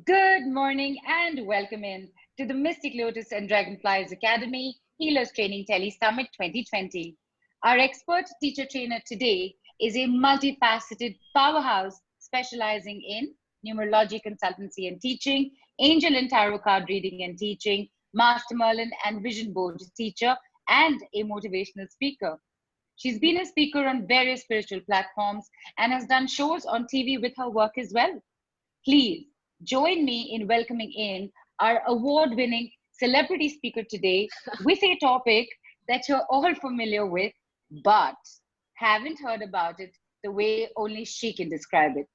Good morning and welcome in to the Mystic Lotus and Dragonflies Academy Healers Training Tele Summit 2020. Our expert teacher trainer today is a multifaceted powerhouse specializing in numerology consultancy and teaching, angel and tarot card reading and teaching, master Merlin and vision board teacher, and a motivational speaker. She's been a speaker on various spiritual platforms and has done shows on TV with her work as well. Please join me in welcoming in our award winning celebrity speaker today with a topic that you're all familiar with, but haven't heard about it the way only she can describe it.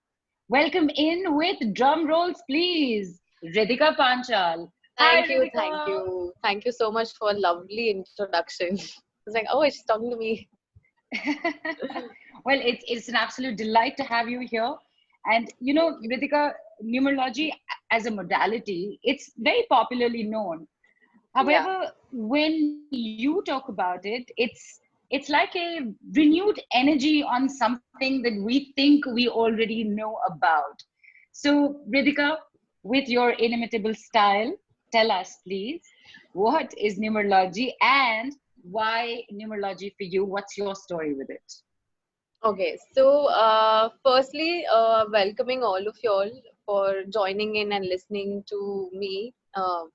Welcome in with drum rolls, please, Riddika Paanchal. Hi, Thank you, thank Riddika. you. Thank you so much for a lovely introduction. I was like, oh, it's talking to me. Well, it's an absolute delight to have you here. And you know, Ritika, numerology as a modality, it's very popularly known. Yeah. However, when you talk about it's like a renewed energy on something that we think we already know about. So, Ritika, with your inimitable style, tell us, please, what is numerology and why numerology for you? What's your story with it? Okay. So, firstly, welcoming all of y'all for joining in and listening to me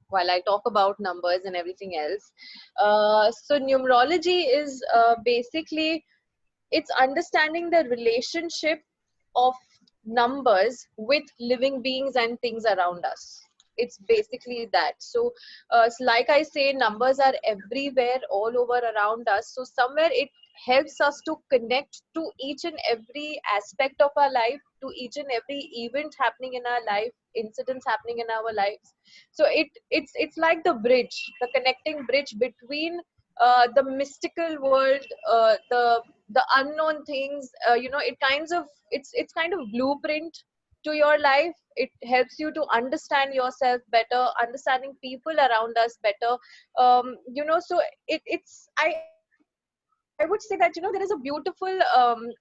while I talk about numbers and everything else. So, numerology is basically it's understanding the relationship of numbers with living beings and things around us. It's basically that. So like I say, numbers are everywhere, all over around us. So somewhere it helps us to connect to each and every aspect of our life, to each and every event happening in our life, incidents happening in our lives. So it's like the bridge, the connecting bridge between the mystical world, the unknown things. It kinds of it's kind of blueprint to your life. It helps you to understand yourself better, understanding people around us better. So I would say that there is a beautiful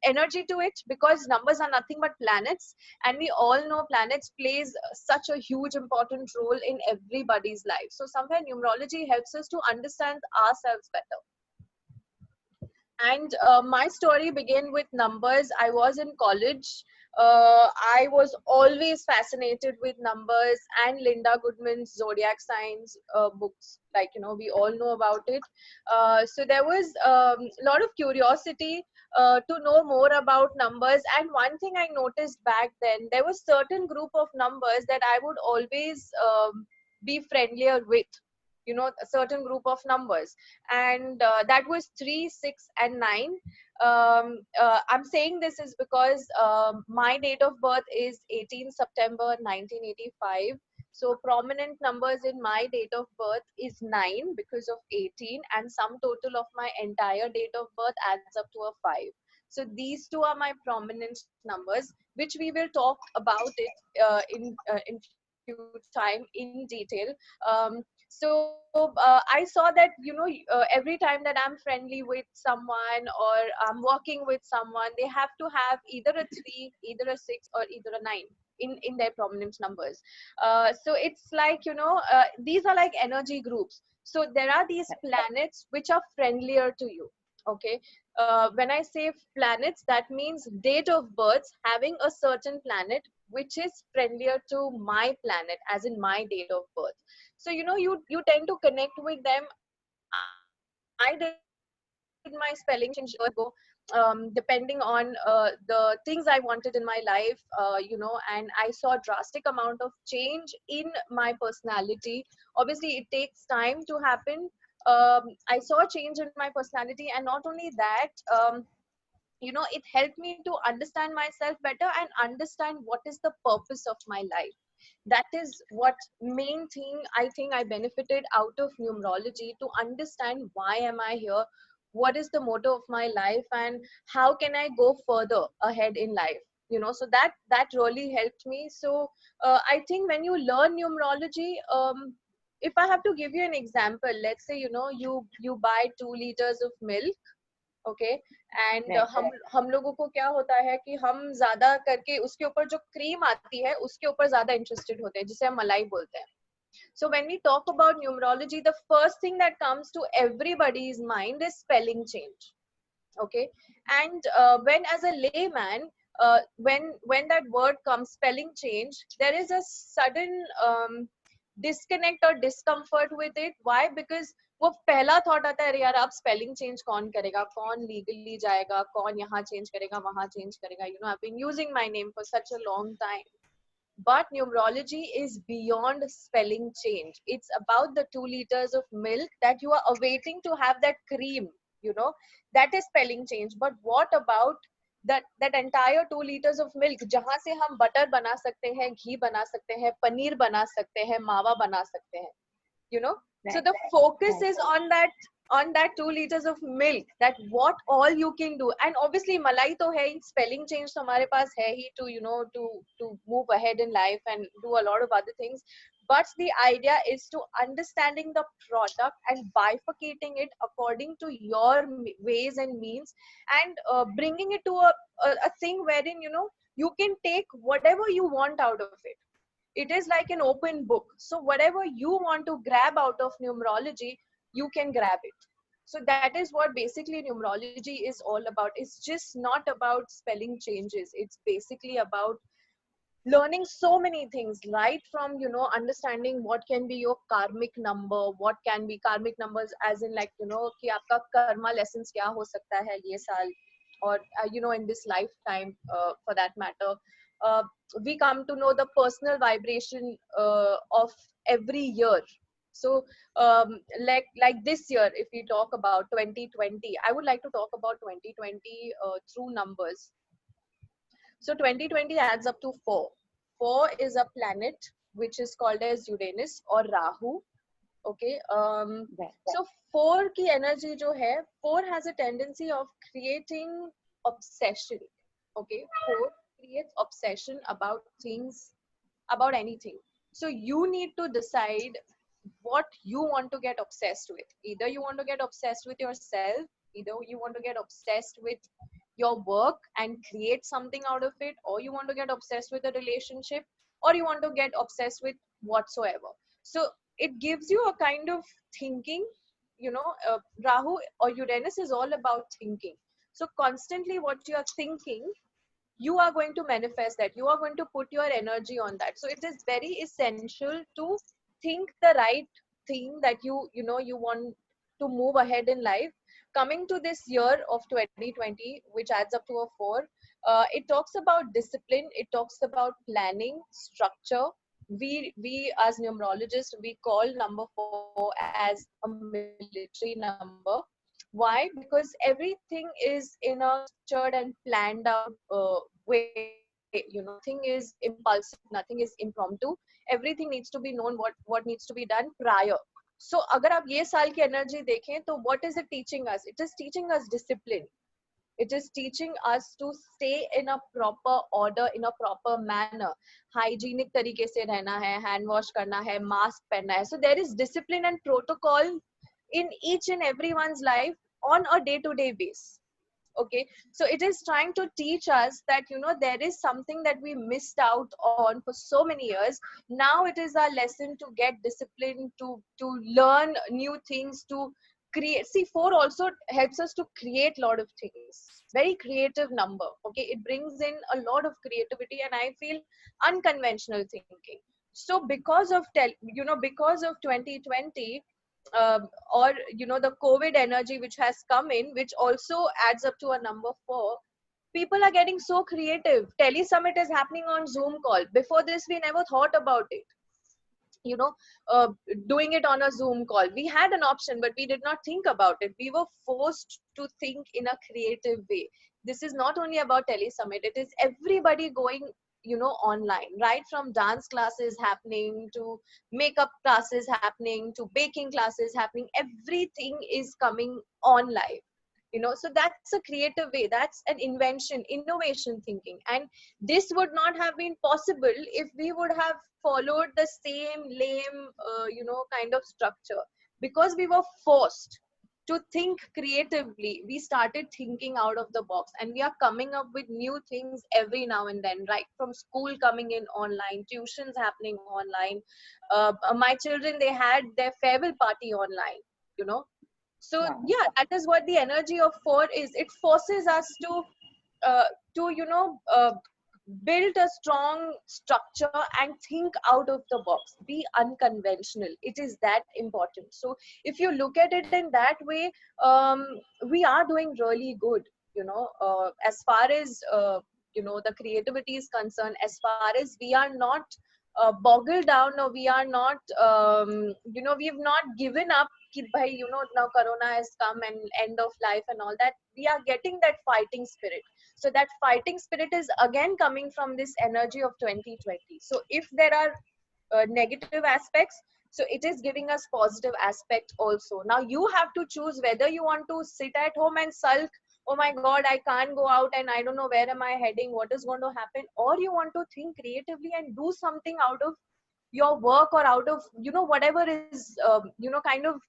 energy to it, because numbers are nothing but planets, and we all know planets plays such a huge important role in everybody's life. So somewhere numerology helps us to understand ourselves better. And my story began with numbers. I was in college. I was always fascinated with numbers and Linda Goodman's zodiac signs books. Like, we all know about it. So there was a lot of curiosity to know more about numbers. And one thing I noticed back then, there was certain group of numbers that I would always be friendlier with. A certain group of numbers, and that was 3, 6, and 9. I'm saying this is because my date of birth is 18 September 1985. So prominent numbers in my date of birth is 9 because of 18, and sum total of my entire date of birth adds up to a 5. So these two are my prominent numbers, which we will talk about it in few time in detail. I saw that every time that I'm friendly with someone, or I'm working with someone, they have to have either a 3, either a 6, or either a 9 in their prominent numbers. So it's like, these are like energy groups. So there are these planets which are friendlier to you. Okay. When I say planets, that means date of birth having a certain planet which is friendlier to my planet, as in my date of birth. So you tend to connect with them. I did my spelling checks years ago, depending on the things I wanted in my life, and I saw drastic amount of change in my personality. Obviously it takes time to happen. I saw a change in my personality, and not only that, it helped me to understand myself better and understand what is the purpose of my life. That is what main thing I think I benefited out of numerology, to understand why am I here, what is the motto of my life, and how can I go further ahead in life. So that really helped me. So I think when you learn numerology, if I have to give you an example, let's say you buy 2 liters of milk. Okay. And Right. हम लोगों को क्या होता है कि हम ज्यादा करके उसके ऊपर जो क्रीम आती है उसके ऊपर ज्यादा इंटरेस्टेड होते हैं, जिसे हम मलाई बोलते हैं. So when we talk about numerology, the first thing that comes to everybody's mind is spelling change. Okay, and when as a layman, when that word comes spelling change, there is a sudden disconnect or discomfort with it. Why? Because वो पहला thought आता है, अरे यार आप spelling change कौन करेगा, कौन लीगली जाएगा, कौन यहाँ चेंज करेगा, वहाँ चेंज करेगा. You know, I been using my name for such a long time. But numerology is beyond spelling change. It's about the 2 liters of milk that you are awaiting to have that cream, you know, that is spelling change. But what about that entire 2 liters of milk, जहाँ से हम butter बना सकते हैं, घी बना सकते हैं, पनीर बना सकते हैं, मावा बना सकते हैं, you know. So Right. the focus Right. is on that 2 liters of milk, that what all you can do. And obviously malai to hai, spelling change to hamare paas hai hi, to you know, to move ahead in life and do a lot of other things. But the idea is to understanding the product and bifurcating it according to your ways and means, and bringing it to a thing wherein, you know, you can take whatever you want out of it. It is like an open book. So whatever you want to grab out of numerology, you can grab it. So that is what basically numerology is all about. It's just not about spelling changes. It's basically about learning so many things, right from, you know, understanding what can be your karmic number, what can be karmic numbers, as in like, you know, कि आपका karma lessons क्या हो सकता है ये साल, or you know, in this lifetime, for that matter. uh, we come to know the personal vibration of every year. So like this year, if we talk about 2020, I would like to talk about 2020 through numbers. So 2020 adds up to 4. 4 is a planet which is called as Uranus or Rahu. Okay. Right. So 4 की energy जो है, 4 has a tendency of creating obsession. Okay. 4 creates obsession about things, about anything. So you need to decide what you want to get obsessed with. Either you want to get obsessed with yourself, either you want to get obsessed with your work and create something out of it, or you want to get obsessed with a relationship, or you want to get obsessed with whatsoever. So it gives you a kind of thinking, you know. Rahu or Uranus is all about thinking. So constantly what you are thinking, you are going to manifest that, you are going to put your energy on that. So it is very essential to think the right thing that you know you want to move ahead in life. Coming to this year of 2020, which adds up to a 4, it talks about discipline, it talks about planning, structure. We as numerologists, we call number 4 as a military number. Why? Because everything is in a structured and planned out way. You know, nothing is impulsive, nothing is impromptu. Everything needs to be known what needs to be done prior. So अगर आप ये साल की energy देखें, तो what is it teaching us? It is teaching us discipline. It is teaching us to stay in a proper order, in a proper manner. Hygienic तरीके से रहना है, hand wash करना है, mask पहनना है. So there is discipline and protocol in each and everyone's life on a day-to-day basis. Okay, so it is trying to teach us that, you know, there is something that we missed out on for so many years. Now it is our lesson to get disciplined, to learn new things, to create. See, 4 also helps us to create a lot of things. Very creative number. Okay, it brings in a lot of creativity, and I feel unconventional thinking. So because of because of 2020, or you know, the COVID energy which has come in, which also adds up to a number 4, people are getting so creative. Tele summit is happening on Zoom call. Before this, we never thought about it, you know. Doing it on a Zoom call, we had an option, but we did not think about it. We were forced to think in a creative way. This is not only about Tele summit, it is everybody going, you know, online, right from dance classes happening to makeup classes happening to baking classes happening. Everything is coming on live, you know. So that's a creative way, that's an invention, innovation thinking. And this would not have been possible if we would have followed the same lame, you know, kind of structure, because we were forced. to think creatively, we started thinking out of the box, and we are coming up with new things every now and then, right from school coming in online, tuitions happening online. My children, they had their farewell party online, you know. So Wow. yeah, that is what the energy of 4 is. It forces us uh, to build a strong structure and think out of the box, be unconventional. It is that important. So if you look at it in that way, um, we are doing really good, as far as the creativity is concerned, as far as we are not boggled down, or we are not we've not given up कि bhai, now corona has come and end of life and all that. We are getting that fighting spirit. So that fighting spirit is again coming from this energy of 2020. So if there are negative aspects, so it is giving us positive aspect also. Now you have to choose whether you want to sit at home and sulk, oh my god, I can't go out and I don't know where am I heading, what is going to happen, or you want to think creatively and do something out of your work, or out of whatever is kind of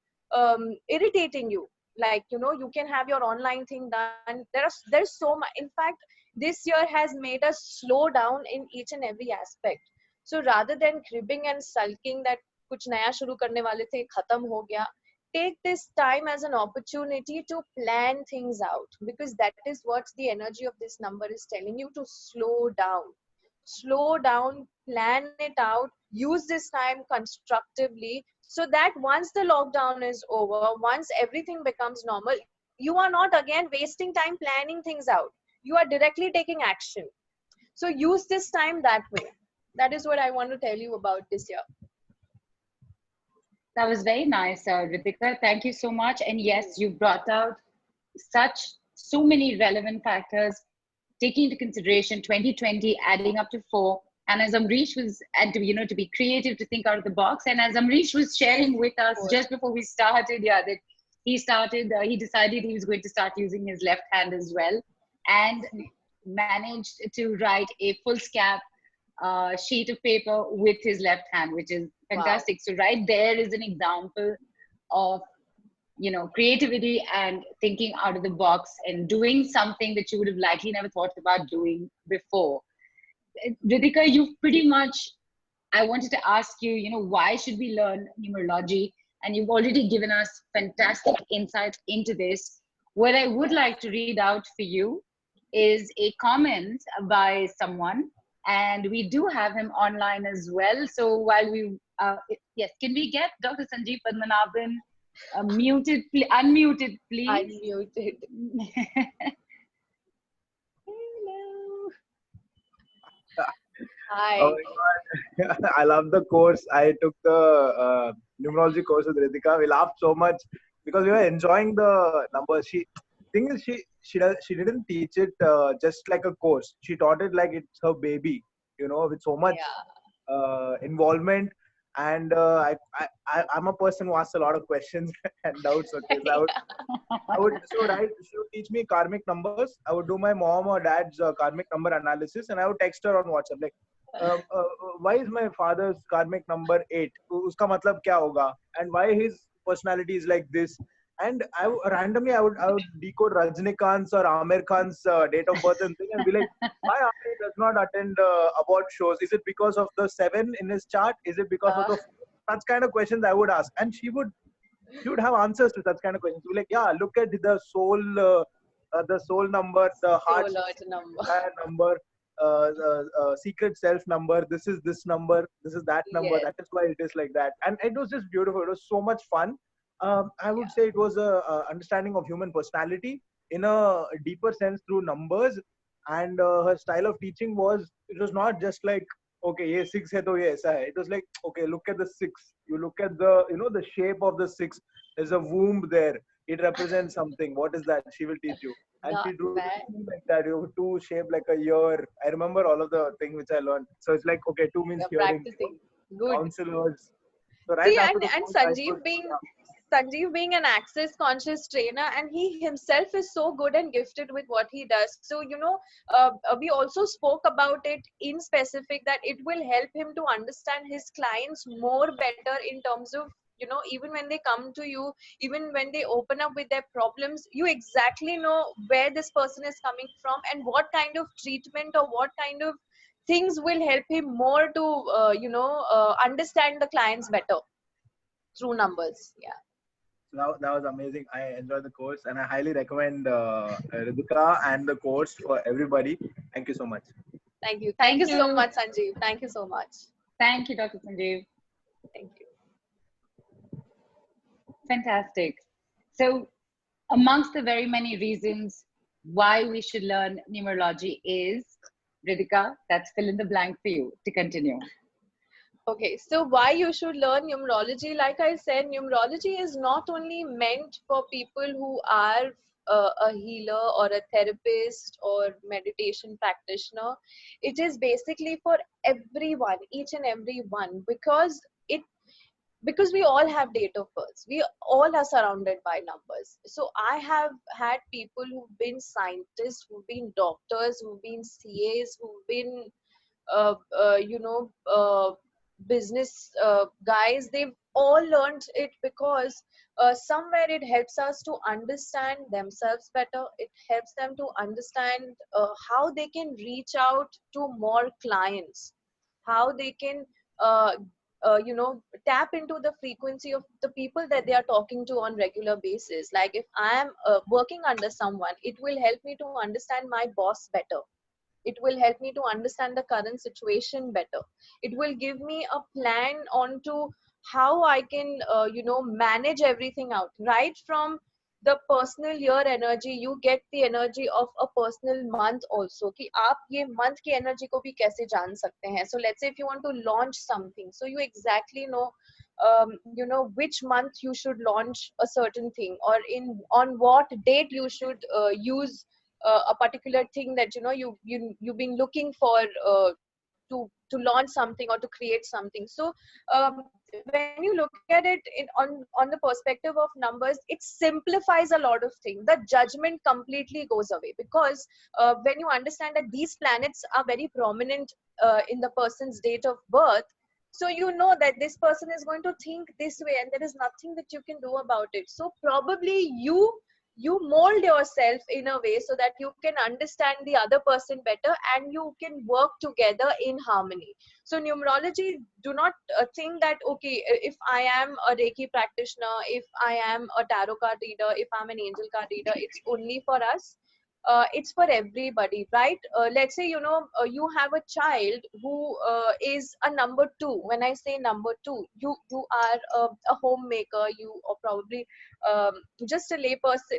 irritating you. Like you can have your online thing done. There's so much. In fact, this year has made us slow down in each and every aspect. So rather than cribbing and sulking that kuch naya shuru karne wale the khatam ho gaya, take this time as an opportunity to plan things out, because that is what the energy of this number is telling you, to slow down, plan it out, use this time constructively, so that once the lockdown is over, once everything becomes normal, you are not again wasting time planning things out. You are directly taking action. So use this time that way. That is what I want to tell you about this year. That was very nice, Ritika. Thank you so much. And yes, you brought out so many relevant factors, taking into consideration 2020, adding up to 4. And as Amrish was, and to be creative, to think out of the box. And as Amrish was sharing with us just before we started, yeah, that he decided he was going to start using his left hand as well, and managed to write a foolscap sheet of paper with his left hand, which is Wow. fantastic. So right there is an example of creativity and thinking out of the box and doing something that you would have likely never thought about doing before. Riddika, you've pretty much, I wanted to ask you, why should we learn numerology? And you've already given us fantastic insight into this. What I would like to read out for you is a comment by someone, and we do have him online as well. So while yes, can we get Dr. Sanjeev Padmanabhan unmuted, please? Unmuted. Hello. Hi. Oh my God. I love the course. I took the numerology course with Ritika. We laughed so much because we were enjoying the numbers. Thing is, she didn't teach it just like a course. She taught it like it's her baby, with so much Yeah. involvement. And I'm a person who asks a lot of questions and doubts. Okay, so she would teach me karmic numbers. I would do my mom or dad's karmic number analysis, and I would text her on WhatsApp like, why is my father's karmic number 8? Uska matlab kya hoga? And why his personality is like this? And randomly I would decode Rajnikant's or Amir Khan's date of birth and thing, and be like, why Amir does not attend award shows? Is it because of the 7 in his chart? Is it because of the such kind of questions I would ask, and she would have answers to such kind of questions. She'd be like, yeah, look at the soul number, the So heart alert number. number, the secret self number. This is this number. This is that number. Yes. That is why it is like that. And it was just beautiful. It was so much fun. I would Yeah. say it was a understanding of human personality in a deeper sense through numbers. And her style of teaching it was not just like, okay, ye 6 hai to ye aisa hai. It was like, okay, look at the 6. You look at the shape of the 6. There's a womb there. It represents something. What is that? She will teach you. And Not she drew bad. two like that. You have two shaped like a year. I remember all of the things which I learned. So it's like, okay, 2 means You're hearing, practicing. Good. counselors. So right See, after the and course, I could, Sanjeev being an access conscious trainer, and he himself is so good and gifted with what he does. So we also spoke about it in specific, that it will help him to understand his clients more better in terms of even when they come to you, even when they open up with their problems, you exactly know where this person is coming from and what kind of treatment or what kind of things will help him more to understand the clients better through numbers. Yeah. So that was amazing. I enjoyed the course and I highly recommend Riddika and the course for everybody. Thank you so much. Thank you. Thank Thank you so you. much, Sanjeev. Thank you so much. Thank you, Dr. Sanjeev. Thank you. Fantastic. So, amongst the very many reasons why we should learn numerology is, Riddika, that's fill in the blank for you to continue. Okay, so why you should learn numerology? Like I said, numerology is not only meant for people who are a healer or a therapist or meditation practitioner. It is basically for everyone, each and every one, it because we all have date of birth. We all are surrounded by numbers. So I have had people who've been scientists, who've been doctors, who've been CAs, who've been uh, uh, you know uh, business guys. They've all learned it because somewhere it helps us to understand themselves better. It helps them to understand how they can reach out to more clients, how they can uh, tap into the frequency of the people that they are talking to on regular basis. Like if I am working under someone, it will help me to understand my boss better. It will help me to understand the current situation better. It will give me a plan on to how I can manage everything out, right from the personal year energy. You get the energy of a personal month also, कि आप ये month की energy को भी कैसे जान सकते हैं. So let's say if you want to launch something, so you exactly know which month you should launch a certain thing, or on what date you should use a particular thing that you've been looking for to launch something or to create something. So when you look at it on the perspective of numbers, it simplifies a lot of things. The judgment completely goes away, because when you understand that these planets are very prominent in the person's date of birth, so you know that this person is going to think this way and there is nothing that you can do about it. So probably you mold yourself in a way so that you can understand the other person better and you can work together in harmony. So numerology, do not think that okay, if I am a Reiki practitioner, if I am a tarot card reader, if I'm an angel card reader, it's only for us. It's for everybody, right? Let's say you have a child who is a number 2. When I say number 2, you are a homemaker, you are probably just a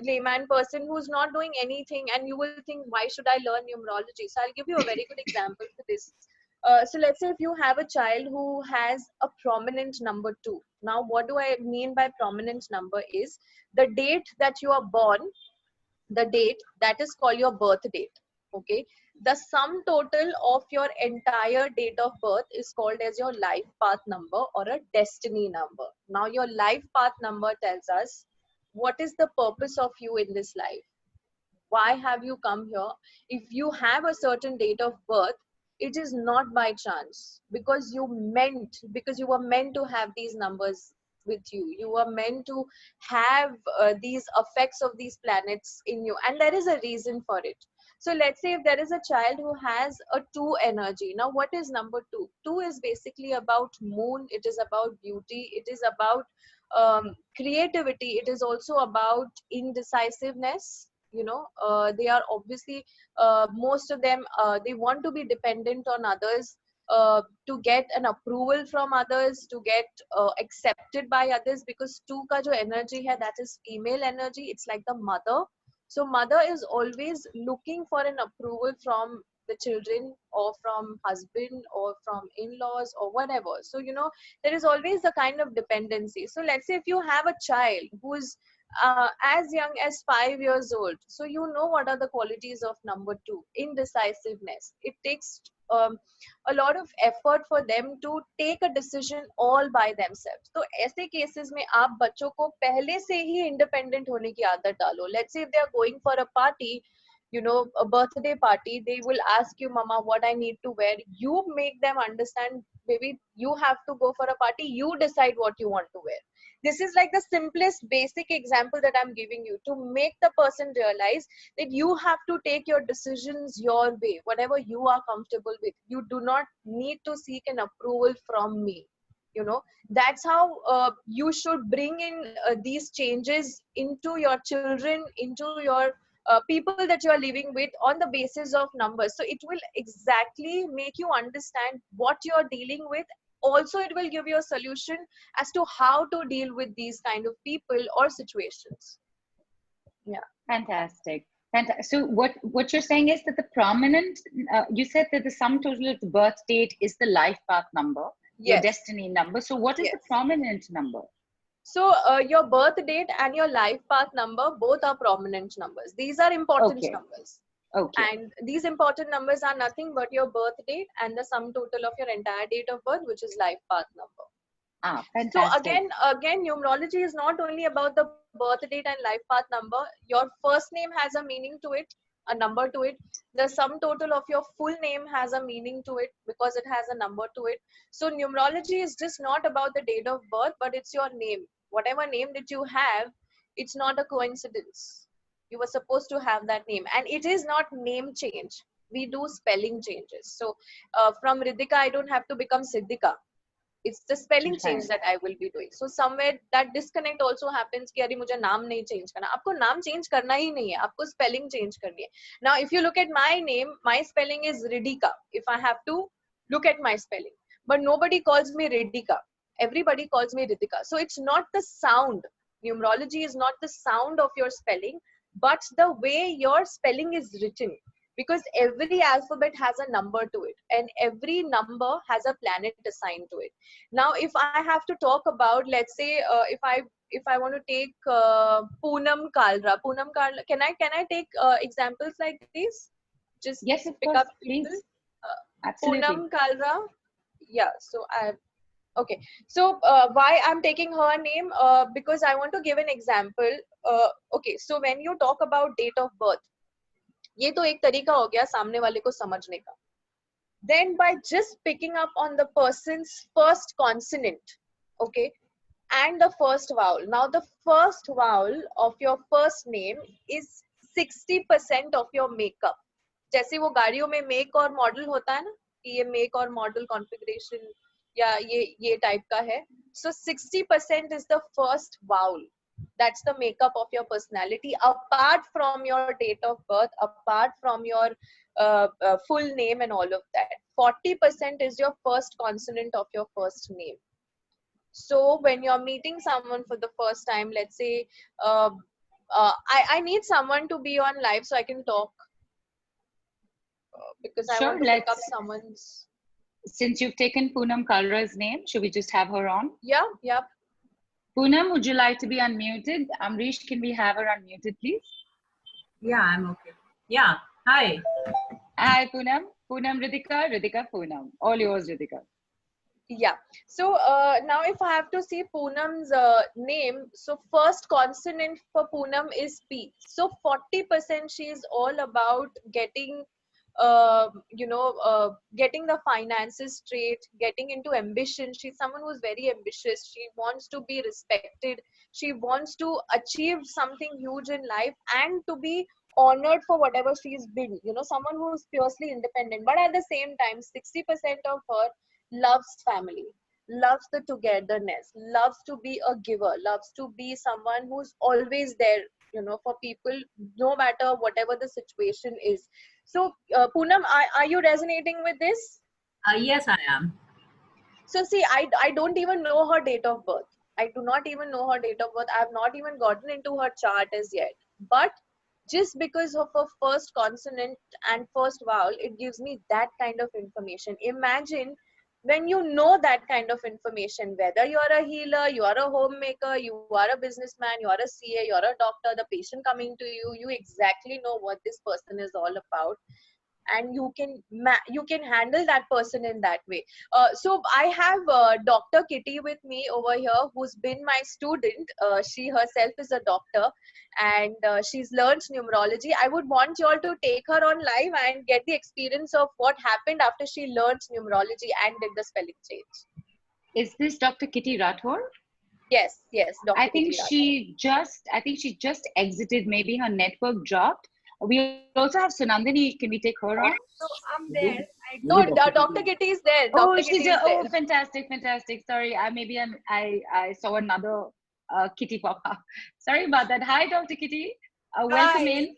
layman person who's not doing anything, and you will think, why should I learn numerology? So I'll give you a very good example for this. So let's say if you have a child who has a prominent number 2. Now what do I mean by prominent number is the date that you are born, the date that is called your birth date. Okay, the sum total of your entire date of birth is called as your life path number or a destiny number. Now your life path number tells us what is the purpose of you in this life. Why have you come here? If you have a certain date of birth, it is not by chance, because you were meant to have these numbers with you. You were meant to have these effects of these planets in you, and there is a reason for it. So let's say if there is a child who has a 2 energy. Now what is number 2? 2 is basically about moon. It is about beauty. It is about creativity. It is also about indecisiveness. They are obviously most of them, they want to be dependent on others, to get an approval from others, to get accepted by others, because 2 ka jo energy hai, that is female energy. It's like the mother. So mother is always looking for an approval from the children or from husband or from in-laws or whatever. So there is always the kind of dependency. So let's say if you have a child who's as young as 5 years old, so what are the qualities of number 2? Indecisiveness. It takes a lot of effort for them to take a decision all by themselves. तो ऐसे cases में आप बच्चों को पहले से ही independent होने की आदत डालो. Let's say if they are going for a party, a birthday party, they will ask you, mama, what I need to wear. You make them understand, baby, you have to go for a party, you decide what you want to wear. This is like the simplest basic example that I'm giving you, to make the person realize that you have to take your decisions your way, whatever you are comfortable with. You do not need to seek an approval from me. That's how you should bring in these changes into your children, into your people that you are living with, on the basis of numbers. So it will exactly make you understand what you're dealing with. Also, it will give you a solution as to how to deal with these kind of people or situations. Yeah. Fantastic. So what you're saying is that the prominent, you said that the sum total of the birth date is the life path number, your Yes. destiny number. So what is Yes. the prominent number? So your birth date and your life path number, both are prominent numbers. These are important Okay. numbers. Okay. And these important numbers are nothing but your birth date and the sum total of your entire date of birth, which is life path number. So Fantastic. again, numerology is not only about the birth date and life path number. Your first name has a meaning to it, a number to it. The sum total of your full name has a meaning to it because it has a number to it. So numerology is just not about the date of birth, but it's your name. Whatever name that you have, it's not a coincidence. You were supposed to have that name, and it is not name change. We do spelling changes. So from Riddika, I don't have to become Siddhika. It's the spelling change that I will be doing. So somewhere that disconnect also happens कि अरे मुझे नाम नहीं change करना. आपको नाम change करना ही नहीं है. आपको spelling change करनी है. Now if you look at my name, my spelling is Riddika. If I have to look at my spelling, but nobody calls me Riddika. Everybody calls me Riddika. So it's not the sound. Numerology is not the sound of your spelling, but the way your spelling is written. Because every alphabet has a number to it, and every number has a planet assigned to it. Now if I have to talk about, let's say, if I want to take Poonam Kalra, can I take examples like these? Just Yes, of pick course, up please. people. Absolutely. Poonam Kalra. Yeah, so okay. So why I'm taking her name? Because I want to give an example. Okay, so when you talk about date of birth, ये तो एक तरीका हो गया सामने वाले को समझने का. Then by just picking up on the person's first consonant, okay, and the first vowel. Now the first vowel of your first name is 60% of your makeup. जैसे वो गाड़ियों में make और model होता है ना, कि ये make और model configuration या ये type का है. So 60% is the first vowel. That's the makeup of your personality, apart from your date of birth, apart from your full name and all of that. 40% is your first consonant of your first name. So when you're meeting someone for the first time, let's say I need someone to be on live so I can talk, because I Sure, want to pick up someone's. Since you've taken Poonam Kalra's name, should we just have her on? Yeah. Poonam, would you like to be unmuted? Amrish, can we have her unmuted, please? Yeah, I'm okay. Yeah, hi. Hi, Poonam. Poonam Riddika, Riddika Poonam. All yours, Riddika. Yeah. So now if I have to see Poonam's name, so first consonant for Poonam is P. So 40% she is all about getting getting the finances straight, getting into ambition. She's someone who's very ambitious. She wants to be respected. She wants to achieve something huge in life and to be honored for whatever she's been. Someone who's fiercely independent. But at the same time, 60% of her loves family, loves the togetherness, loves to be a giver, loves to be someone who's always there, for people, no matter whatever the situation is. So, Poonam, are you resonating with this? Yes, I am. So, see, I don't even know her date of birth. I do not even know her date of birth. I have not even gotten into her chart as yet. But just because of her first consonant and first vowel, it gives me that kind of information. Imagine when you know that kind of information, whether you are a healer, you are a homemaker, you are a businessman, you are a CA, you are a doctor, the patient coming to you, you exactly know what this person is all about. and you can handle that person in that way. So I have Dr. Kitty with me over here, who's been my student. She herself is a doctor, and she's learned numerology. I would want you all to take her on live and get the experience of what happened after she learned numerology and did the spelling change. Is this Dr. Kitty Rathore? Yes, Dr. I think Kitty Rathore. she just exited. Maybe her network dropped. We also have Sunandini. Can we take her on? So I'm there. No, Dr. Kitty is there. Oh, Dr. she's Kitty there. is Oh, there. fantastic. Sorry, I saw another Kitty pop up. Sorry about that. Hi, Dr. Kitty. Welcome Hi. in.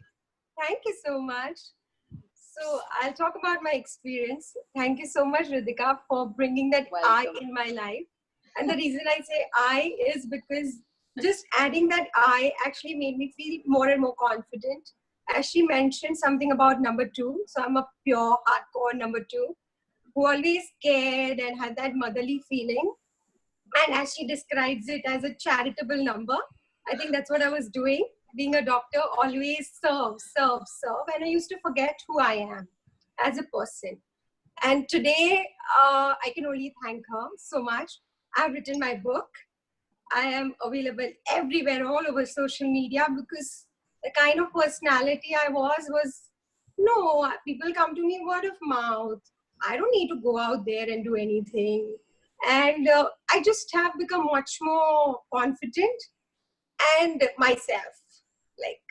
Thank you so much. So I'll talk about my experience. Thank you so much, Riddika, for bringing that I Welcome. in my life. And the reason I say I is because just adding that I actually made me feel more and more confident. As she mentioned something about number 2. So I'm a pure hardcore number 2 who always cared and had that motherly feeling. And as she describes it as a charitable number, I think that's what I was doing. Being a doctor, always serve. And I used to forget who I am as a person. And today, I can only thank her so much. I've written my book. I am available everywhere, all over social media, because the kind of personality I was, no, people come to me word of mouth. I don't need to go out there and do anything. And I just have become much more confident and myself.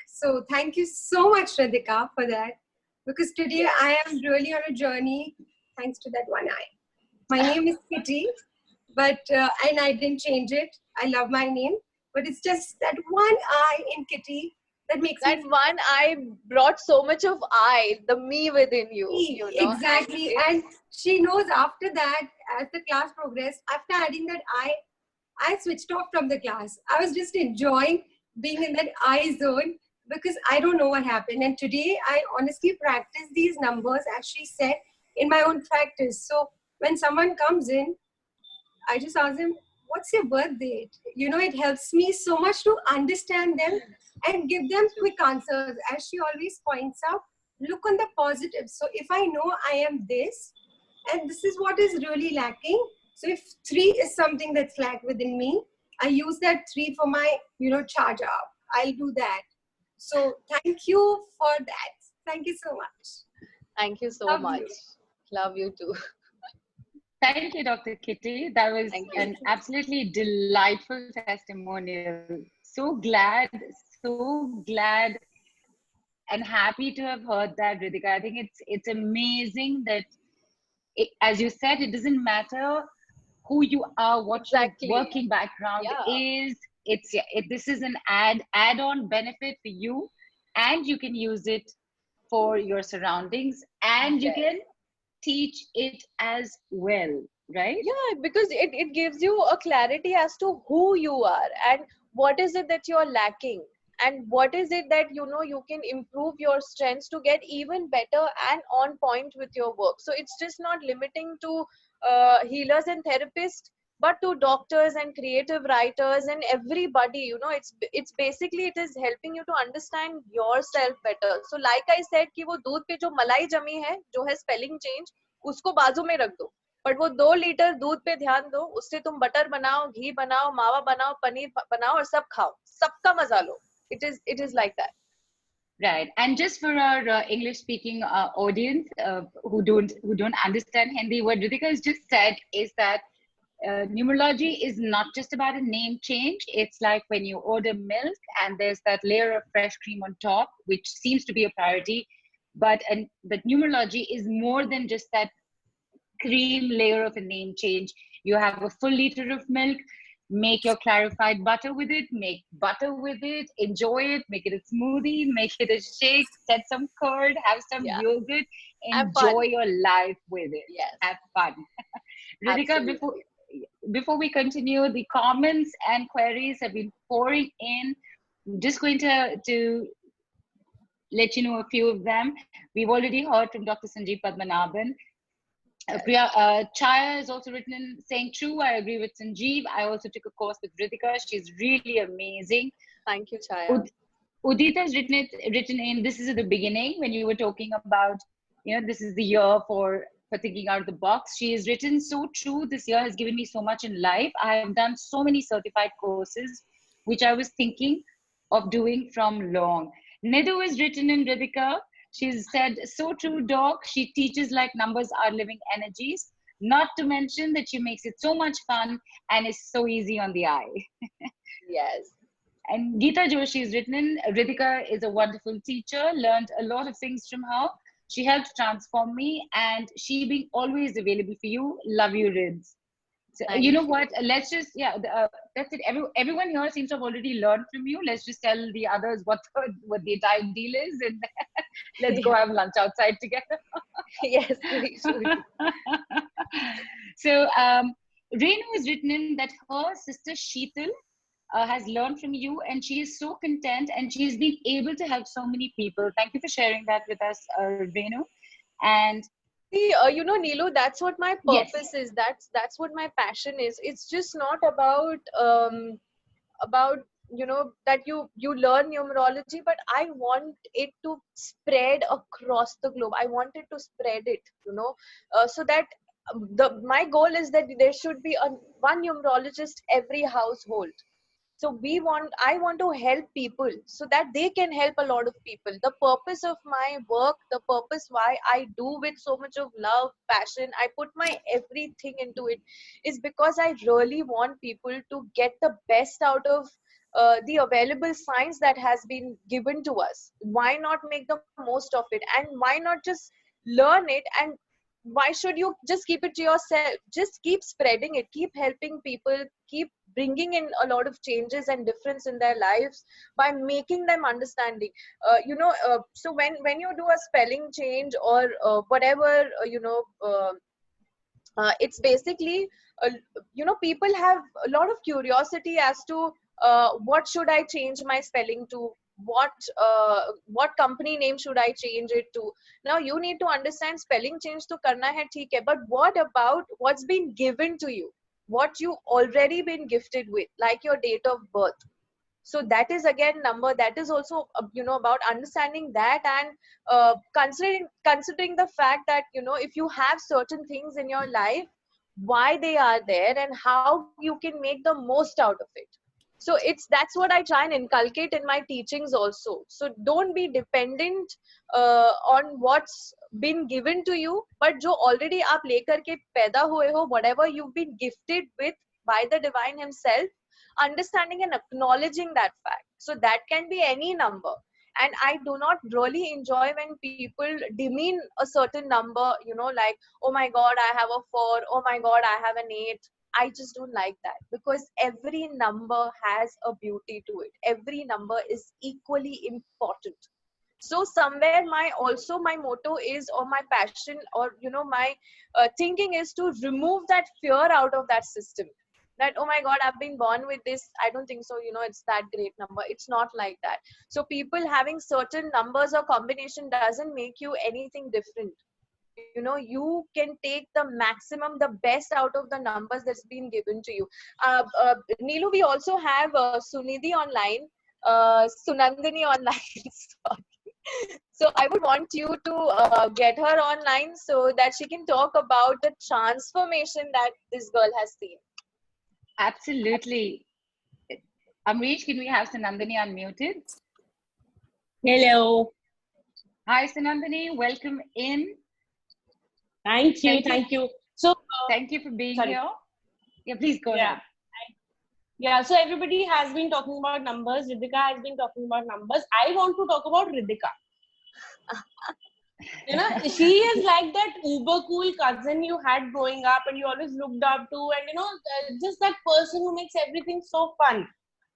So thank you so much, Riddika, for that. Because today I am really on a journey thanks to that one eye. My name is Kitty, but and I didn't change it. I love my name, but it's just that one eye in Kitty that makes That me one I brought so much of the me within you. You know? exactly. And she knows after that, as the class progressed, after adding that I switched off from the class. I was just enjoying being in that I zone because I don't know what happened. And today I honestly practice these numbers, as she said, in my own practice. So when someone comes in, I just ask them, what's your birth date? It helps me so much to understand them and give them quick answers. As she always points out, look on the positive. So if I know I am this, and this is what is really lacking. So if 3 is something that's lack within me, I use that 3 for my, charge up. I'll do that. So thank you for that. Thank you so much. Thank you so Love much. you. Love you too. Thank you, Dr. Kitty. That was an absolutely delightful testimonial. So glad and happy to have heard that, Riddika. I think it's amazing that, as you said, it doesn't matter who you are, what Exactly. your working background is. This is an add-on benefit for you, and you can use it for your surroundings, and you can teach it as well, right? Yeah, because it gives you a clarity as to who you are and what is it that you're lacking, and what is it that you can improve your strengths to get even better and on point with your work. So it's just not limiting to healers and therapists, but to doctors and creative writers and everybody. It's basically, it is helping you to understand yourself better. So like I said कि वो दूध पे जो मलाई जमी है, जो है spelling change, उसको बाजू में रख दो, बट वो 2 लीटर दूध पे ध्यान दो, उससे तुम बटर बनाओ, घी बनाओ, मावा बनाओ, पनीर बनाओ और सब खाओ, सबका मजा लो. It is like that. Right. And just for our English-speaking audience who don't understand Hindi, what Riddika has just said is that numerology is not just about a name change. It's like when you order milk and there's that layer of fresh cream on top, which seems to be a priority. But numerology is more than just that cream layer of a name change. You have a full liter of milk. Make your clarified butter with it, make butter with it, enjoy it, make it a smoothie, make it a shake, set some curd, have some yogurt, enjoy your life with it. Yes. Have fun. Riddika, before we continue, the comments and queries have been pouring in. I'm just going to let you know a few of them. We've already heard from Dr. Sanjeev Padmanabhan. Chaya has also written in saying, true, I agree with Sanjeev. I also took a course with Riddika. She's really amazing. Thank you, Chaya. Udita has written in, this is at the beginning when you were talking about this is the year for thinking out of the box. She has written so true. This year has given me so much in life. I have done so many certified courses, which I was thinking of doing from long. Nidu is written in Riddika. She's said, so true, doc. She teaches like numbers are living energies. Not to mention that she makes it so much fun and is so easy on the eye. Yes. And Geeta Joshi is written in. Riddika is a wonderful teacher, learned a lot of things from her. She helped transform me, and she being always available for you. Love you, Rids. So, Thank you know you. what? Let's just, that's it. Everyone here seems to have already learned from you. Let's just tell the others what the entire deal is, and let's go have lunch outside together. Yes, please. So, Renu has written in that her sister Sheetal has learned from you, and she is so content, and she's been able to help so many people. Thank you for sharing that with us, Renu. And See, Neelu, that's what my yes, purpose is. That's what my passion is. It's just not about that you learn numerology, but I want it to spread across the globe. I want it to spread it, so that the my goal is that there should be one numerologist every household. So I want to help people so that they can help a lot of people. The purpose of my work, the purpose why I do with so much of love, passion, I put my everything into it, is because I really want people to get the best out of the available science that has been given to us. Why not make the most of it, and why not just learn it, and why should you just keep it to yourself? Just keep spreading it, keep helping people, keep bringing in a lot of changes and difference in their lives by making them understanding. So when you do a spelling change or whatever, it's basically uh, people have a lot of curiosity as to what should I change my spelling to, what company name should I change it to. Now you need to understand, spelling change to karna hai theek hai, but what about what's been given to you, what you already been gifted with, like your date of birth. So that is again number, that is also about understanding that, and considering the fact that if you have certain things in your life, why they are there and how you can make the most out of it. So that's what I try and inculcate in my teachings also. So don't be dependent on what's been given to you, but jo already aap lekar ke paida hue ho, whatever you've been gifted with by the divine himself, understanding and acknowledging that fact. So that can be any number. And I do not really enjoy when people demean a certain number, like, oh my god, I have a 4, oh my god, I have an 8. I just don't like that, because every number has a beauty to it. Every number is equally important. So somewhere my motto is, or my passion, or my thinking is to remove that fear out of that system, that oh my god, I've been born with this, I don't think so, it's that great number. It's not like that. So people having certain numbers or combination doesn't make you anything different. You can take the maximum, the best out of the numbers that's been given to you. Neelu, we also have Sunidhi online, Sunandini online. Sorry. So I would want you to get her online so that she can talk about the transformation that this girl has seen. absolutely. Amrish, can we have Sanandani unmuted? Hello. Hi, Sanandani. Welcome in. Thank you. So, Thank you for being sorry. here. Yeah, please go yeah. ahead. Yeah, so everybody has been talking about numbers. Riddika has been talking about numbers. I want to talk about Riddika. She is like that uber cool cousin you had growing up and you always looked up to, and just that person who makes everything so fun.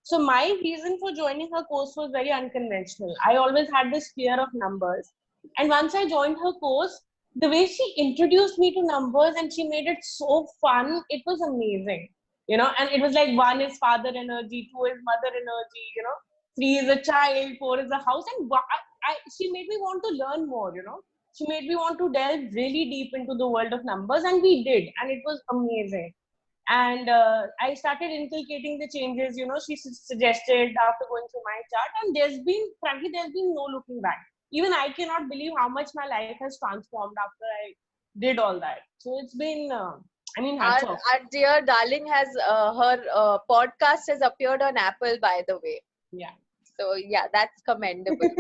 So my reason for joining her course was very unconventional. I always had this fear of numbers. And once I joined her course, the way she introduced me to numbers and she made it so fun, it was amazing. And it was like 1 is father energy, 2 is mother energy, 3 is a child, 4 is a house. And she made me want to learn more, She made me want to delve really deep into the world of numbers, and we did. And it was amazing. And I started inculcating the changes, she suggested after going through my chart. And frankly, there's been no looking back. even I cannot believe how much my life has transformed after I did all that. So it's been, hats off. Our dear darling has her podcast has appeared on Apple, by the way. Yeah. So yeah, that's commendable.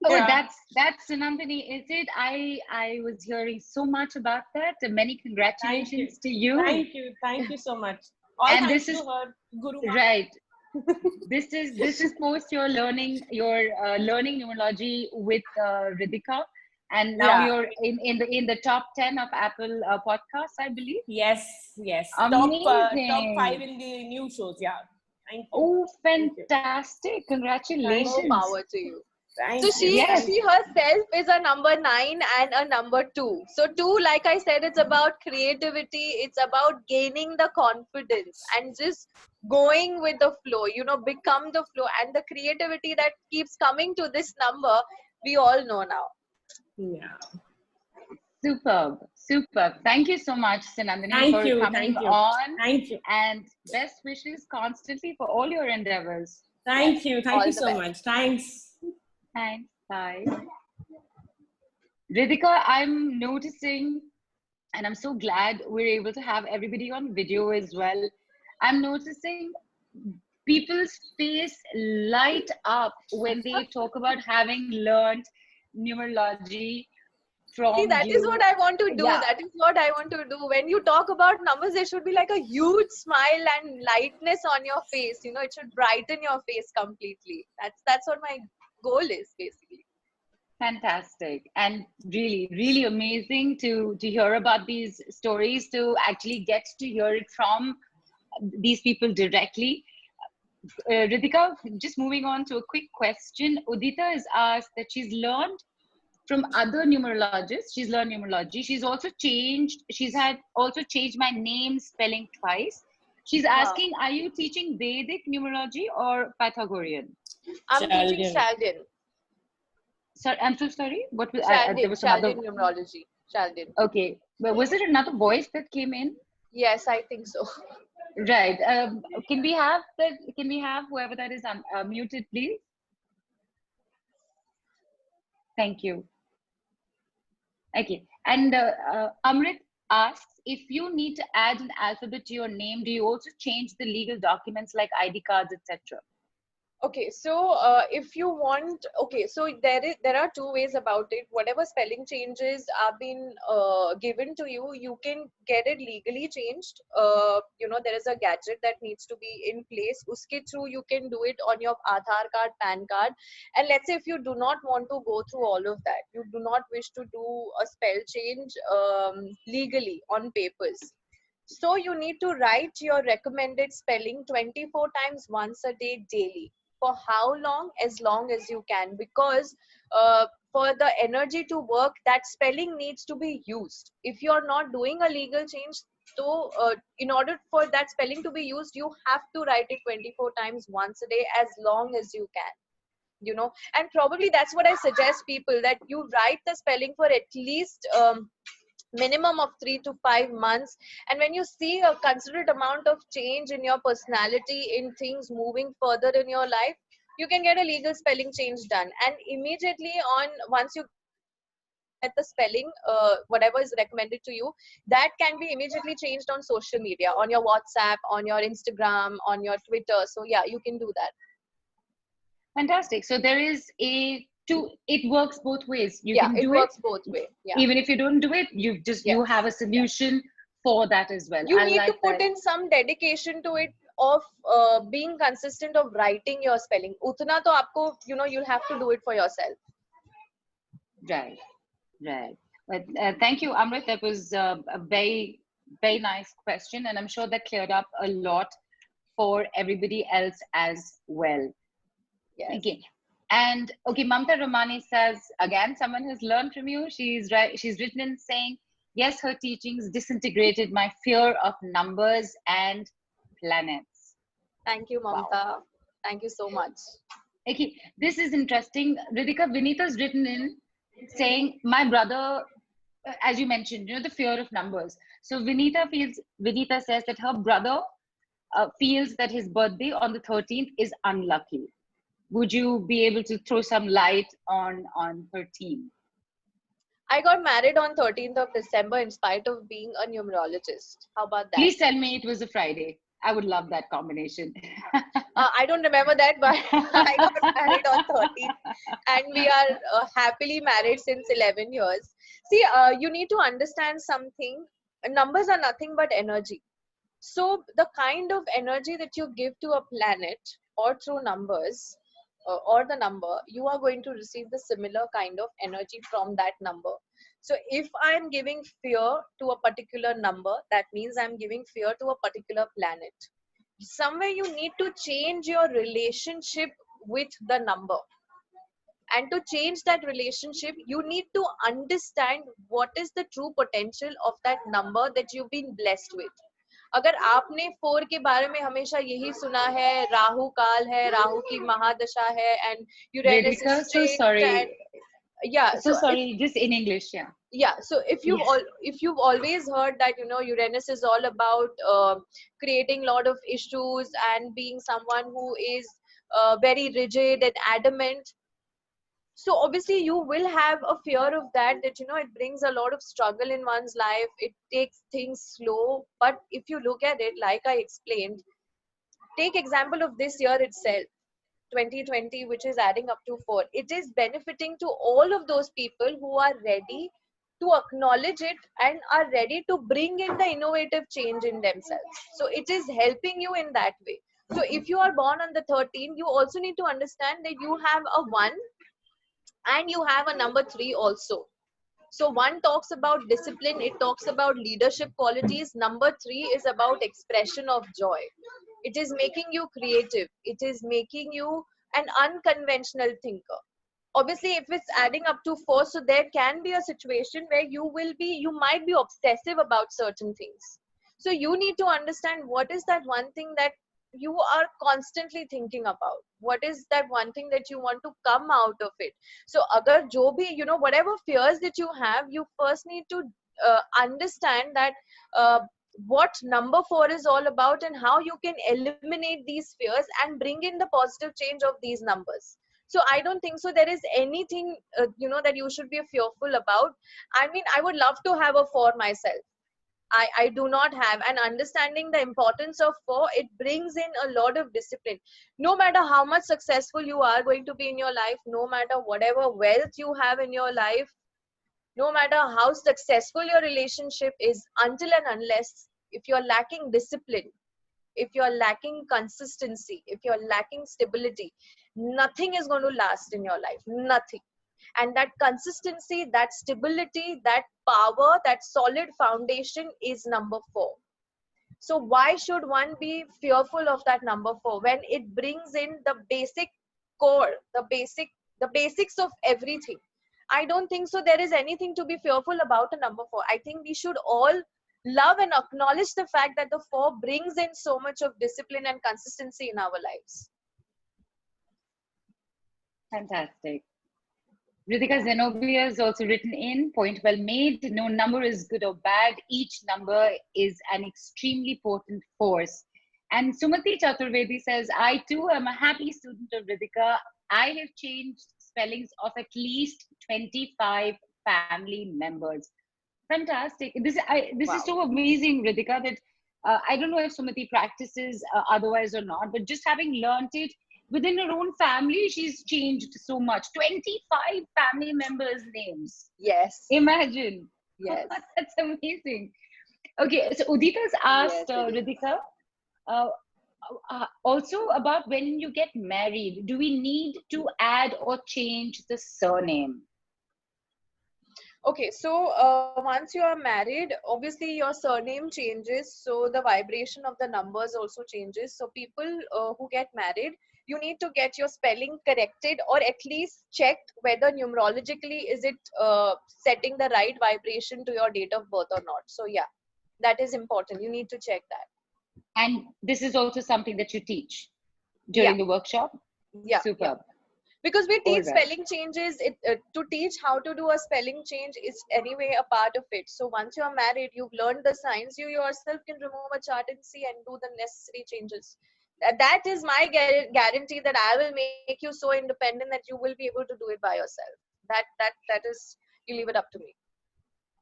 Oh, Yeah. that's Nandini, is it? I was hearing so much about that. Many congratulations to you. Thank you so much. All And thanks this is to her, Guru Ma. right. This is post your learning numerology with Riddika, and now Yeah. you're in the top 10 of Apple podcasts, I believe. Yes. Top 5 in the new shows. Yeah. Thank you. Oh, Thank you. fantastic! More Congratulations. power to you. Thank So you. Yes. she herself is a number 9 and a number 2. So 2, like I said, it's about creativity. It's about gaining the confidence and just going with the flow. Become the flow, and the creativity that keeps coming to this number, we all know now. Yeah. Superb. Thank you so much, Sanandini, Thank for you. coming Thank you. on. Thank you. And best wishes constantly for all your endeavors. Thank you. Thank All you the so best. much. Thanks. Thanks. Bye. Riddika, I'm noticing, and I'm so glad we're able to have everybody on video as well. I'm noticing people's face light up when they talk about having learned numerology from See, that is you. what I want to do. Yeah. That is what I want to do. When you talk about numbers, there should be like a huge smile and lightness on your face. It should brighten your face completely. That's what my goal is, basically. Fantastic, and really amazing to hear about these stories, to actually get to hear it from these people directly. Riddika, just moving on to a quick question. Udita has asked that she's learned from other numerologists. She's learned numerology. She's also changed my name spelling twice. She's asking, are you teaching Vedic numerology or Pythagorean? I'm teaching Chaldean. Sorry, I'm so sorry. What was there was some other Chaldean numerology. Chaldean. Okay, but was it another voice that came in? Yes, I think so. Right. Can we have that? Can we have whoever that is muted, please? Thank you. Okay. And Amrit asks, if you need to add an alphabet to your name, do you also change the legal documents like ID cards, etc.? Okay, so if you want, so there are two ways about it. Whatever spelling changes are been given to you, you can get it legally changed. There is a gadget that needs to be in place. Uske through you can do it on your Aadhaar card, PAN card. And let's say if you do not want to go through all of that, you do not wish to do a spell change legally on papers. So you need to write your recommended spelling 24 times once a day daily. For how long? As long as you can, because for the energy to work, that spelling needs to be used. If you're not doing a legal change, so in order for that spelling to be used, you have to write it 24 times once a day, as long as you can. And probably that's what I suggest people, that you write the spelling for at least minimum of 3 to 5 months, and when you see a considerate amount of change in your personality, in things moving further in your life, you can get a legal spelling change done. And immediately once you get the spelling, whatever is recommended to you, that can be immediately changed on social media, on your WhatsApp, on your Instagram, on your Twitter. So yeah, you can do that. Fantastic. So there is it works both ways. You can do it works both ways. Yeah. Even if you don't do it, you have a solution for that as well. You need to put in some dedication to it, of being consistent, of writing your spelling. Utna to aapko, you'll have to do it for yourself. Right. But thank you, Amrit. That was a very nice question, and I'm sure that cleared up a lot for everybody else as well. Yes. Okay. And okay, Mamta Romani says, again, someone has learned from you. She's written in saying, yes, her teachings disintegrated my fear of numbers and planets. Thank you, Mamta. Wow. Thank you so much. Okay, this is interesting. Riddika, Vinita's written in saying, my brother, as you mentioned, the fear of numbers. So Vinita says that her brother feels that his birthday on the 13th is unlucky. would you be able to throw some light on 13? I got married on 13th of December in spite of being a numerologist. How about that? Please tell me it was a Friday. I would love that combination. I don't remember that, but I got married on 13th, and we are happily married since 11 years. See, you need to understand something. Numbers are nothing but energy. So the kind of energy that you give to a planet or through numbers or the number, you are going to receive the similar kind of energy from that number. So if I'm giving fear to a particular number, that means I'm giving fear to a particular planet. Somewhere you need to change your relationship with the number. And to change that relationship, you need to understand what is the true potential of that number that you've been blessed with. अगर आपने 4 के बारे में हमेशा यही सुना है, राहु काल है, राहु की महादशा है, and Uranus Riddika, is so strict, sorry. and yeah, So sorry, just in English, yeah. yeah. So if you've Yes. if you've always heard that Uranus is all about creating a lot of issues and being someone who is very rigid and adamant, so obviously you will have a fear of that it brings a lot of struggle in one's life. It takes things slow, but if you look at it, like I explained, take example of this year itself, 2020, which is adding up to 4. It is benefiting to all of those people who are ready to acknowledge it and are ready to bring in the innovative change in themselves. So it is helping you in that way. So if you are born on the 13th, you also need to understand that you have a 1 and you have a number 3 also. So 1 talks about discipline, it talks about leadership qualities. Number 3 is about expression of joy. It is making you creative. It is making you an unconventional thinker. Obviously, if it's adding up to 4, so there can be a situation where you might be obsessive about certain things. So you need to understand what is that one thing that you are constantly thinking about. What is that one thing that you want to come out of it? So agar jo bhi, whatever fears that you have, you first need to understand that what number 4 is all about and how you can eliminate these fears and bring in the positive change of these numbers. So I don't think so there is anything that you should be fearful about. I mean, I would love to have a 4 myself. I do not have. And understanding the importance of 4, it brings in a lot of discipline. No matter how much successful you are going to be in your life, no matter whatever wealth you have in your life, no matter how successful your relationship is, until and unless if you're lacking discipline, if you're lacking consistency, if you're lacking stability, nothing is going to last in your life. Nothing. And that consistency, that stability, that power, that solid foundation is number 4. So why should one be fearful of that number 4 when it brings in the basic core, the basics of everything? I don't think so there is anything to be fearful about a number 4. I think we should all love and acknowledge the fact that the 4 brings in so much of discipline and consistency in our lives. Fantastic. Riddika, Zenobia has also written in, point well made. No number is good or bad. Each number is an extremely potent force. And Sumati Chaturvedi says, I too am a happy student of Riddika. I have changed spellings of at least 25 family members. Fantastic. This is so amazing, Riddika, that I don't know if Sumati practices otherwise or not, but just having learnt it, within her own family, she's changed so much. 25 family members' names. Yes. Imagine. Yes. That's amazing. Okay, so Udita's asked Yes, Riddika also about when you get married, do we need to add or change the surname? Okay, so once you are married, obviously your surname changes, so the vibration of the numbers also changes. So people who get married, you need to get your spelling corrected or at least checked whether numerologically is it setting the right vibration to your date of birth or not. So yeah, that is important. You need to check that. And this is also something that you teach during the workshop? Yeah. Superb. Yeah. Because we teach All right. spelling changes, to teach how to do a spelling change is anyway a part of it. So once you are married, you've learned the science, you yourself can remove a chart and see and do the necessary changes. that is my guarantee that I will make you so independent that you will be able to do it by yourself. That is, you leave it up to me.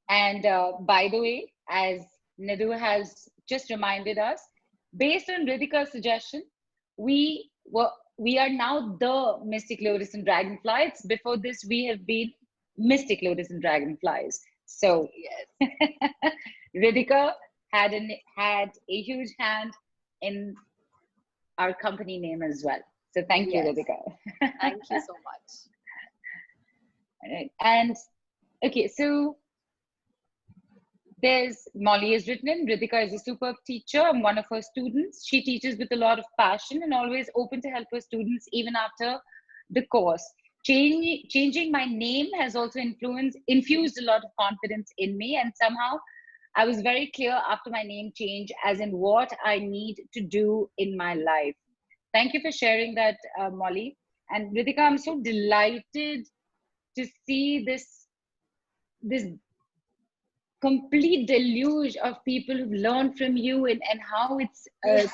And by the way, as Nidhu has just reminded us, based on Riddika's suggestion, we were we are now the Mystic Lotus and Dragonflies. Before this, we have been Mystic Lotus and Dragonflies. So Yes. Riddika had a huge hand in our company name as well. So thank you, Yes. Riddika. Thank you so much. Right. And okay, so there's Molly has written in, Riddika is a superb teacher. I'm one of her students. She teaches with a lot of passion and always open to help her students even after the course. Changing my name has also infused a lot of confidence in me, and somehow I was very clear after my name change as in what I need to do in my life. Thank you for sharing that, Molly. And Riddika, I'm so delighted to see this complete deluge of people who've learned from you, and how it's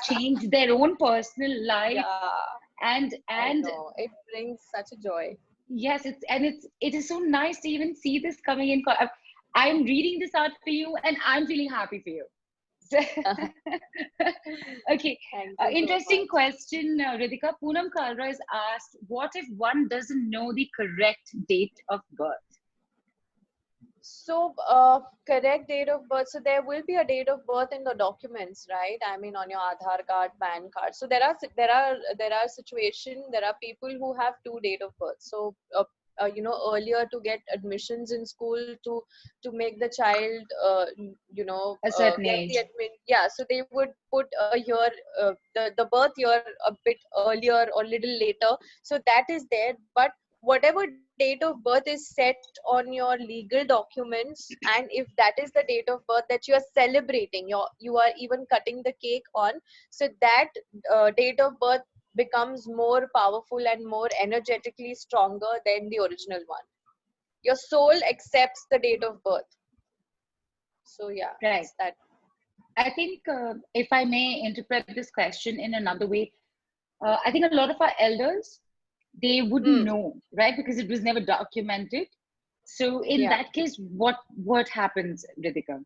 changed their own personal life. Yeah, and I and know. It brings such a joy. yes, it is so nice to even see this coming in. I'm reading this out for you and I'm feeling happy for you. So, okay, Thank you so interesting much. question, Riddika. Poonam Kalra is asked, what if one doesn't know the correct date of birth? So, correct date of birth. So there will be a date of birth in the documents, right? I mean, on your Aadhaar card, PAN card. So there are situation. There are people who have two date of birth. So, earlier to get admissions in school to make the child, A certain get the age. admit. Yeah. So they would put a year, the birth year a bit earlier or little later. So that is there, but whatever date of birth is set on your legal documents, and if that is the date of birth that you are celebrating, you are even cutting the cake on, so that date of birth becomes more powerful and more energetically stronger than the original one. Your soul accepts the date of birth. So yeah, Right. it's that. I think if I may interpret this question in another way, I think a lot of our elders, they wouldn't Hmm. know, right? Because it was never documented. So in Yeah. that case, what happens, Riddika?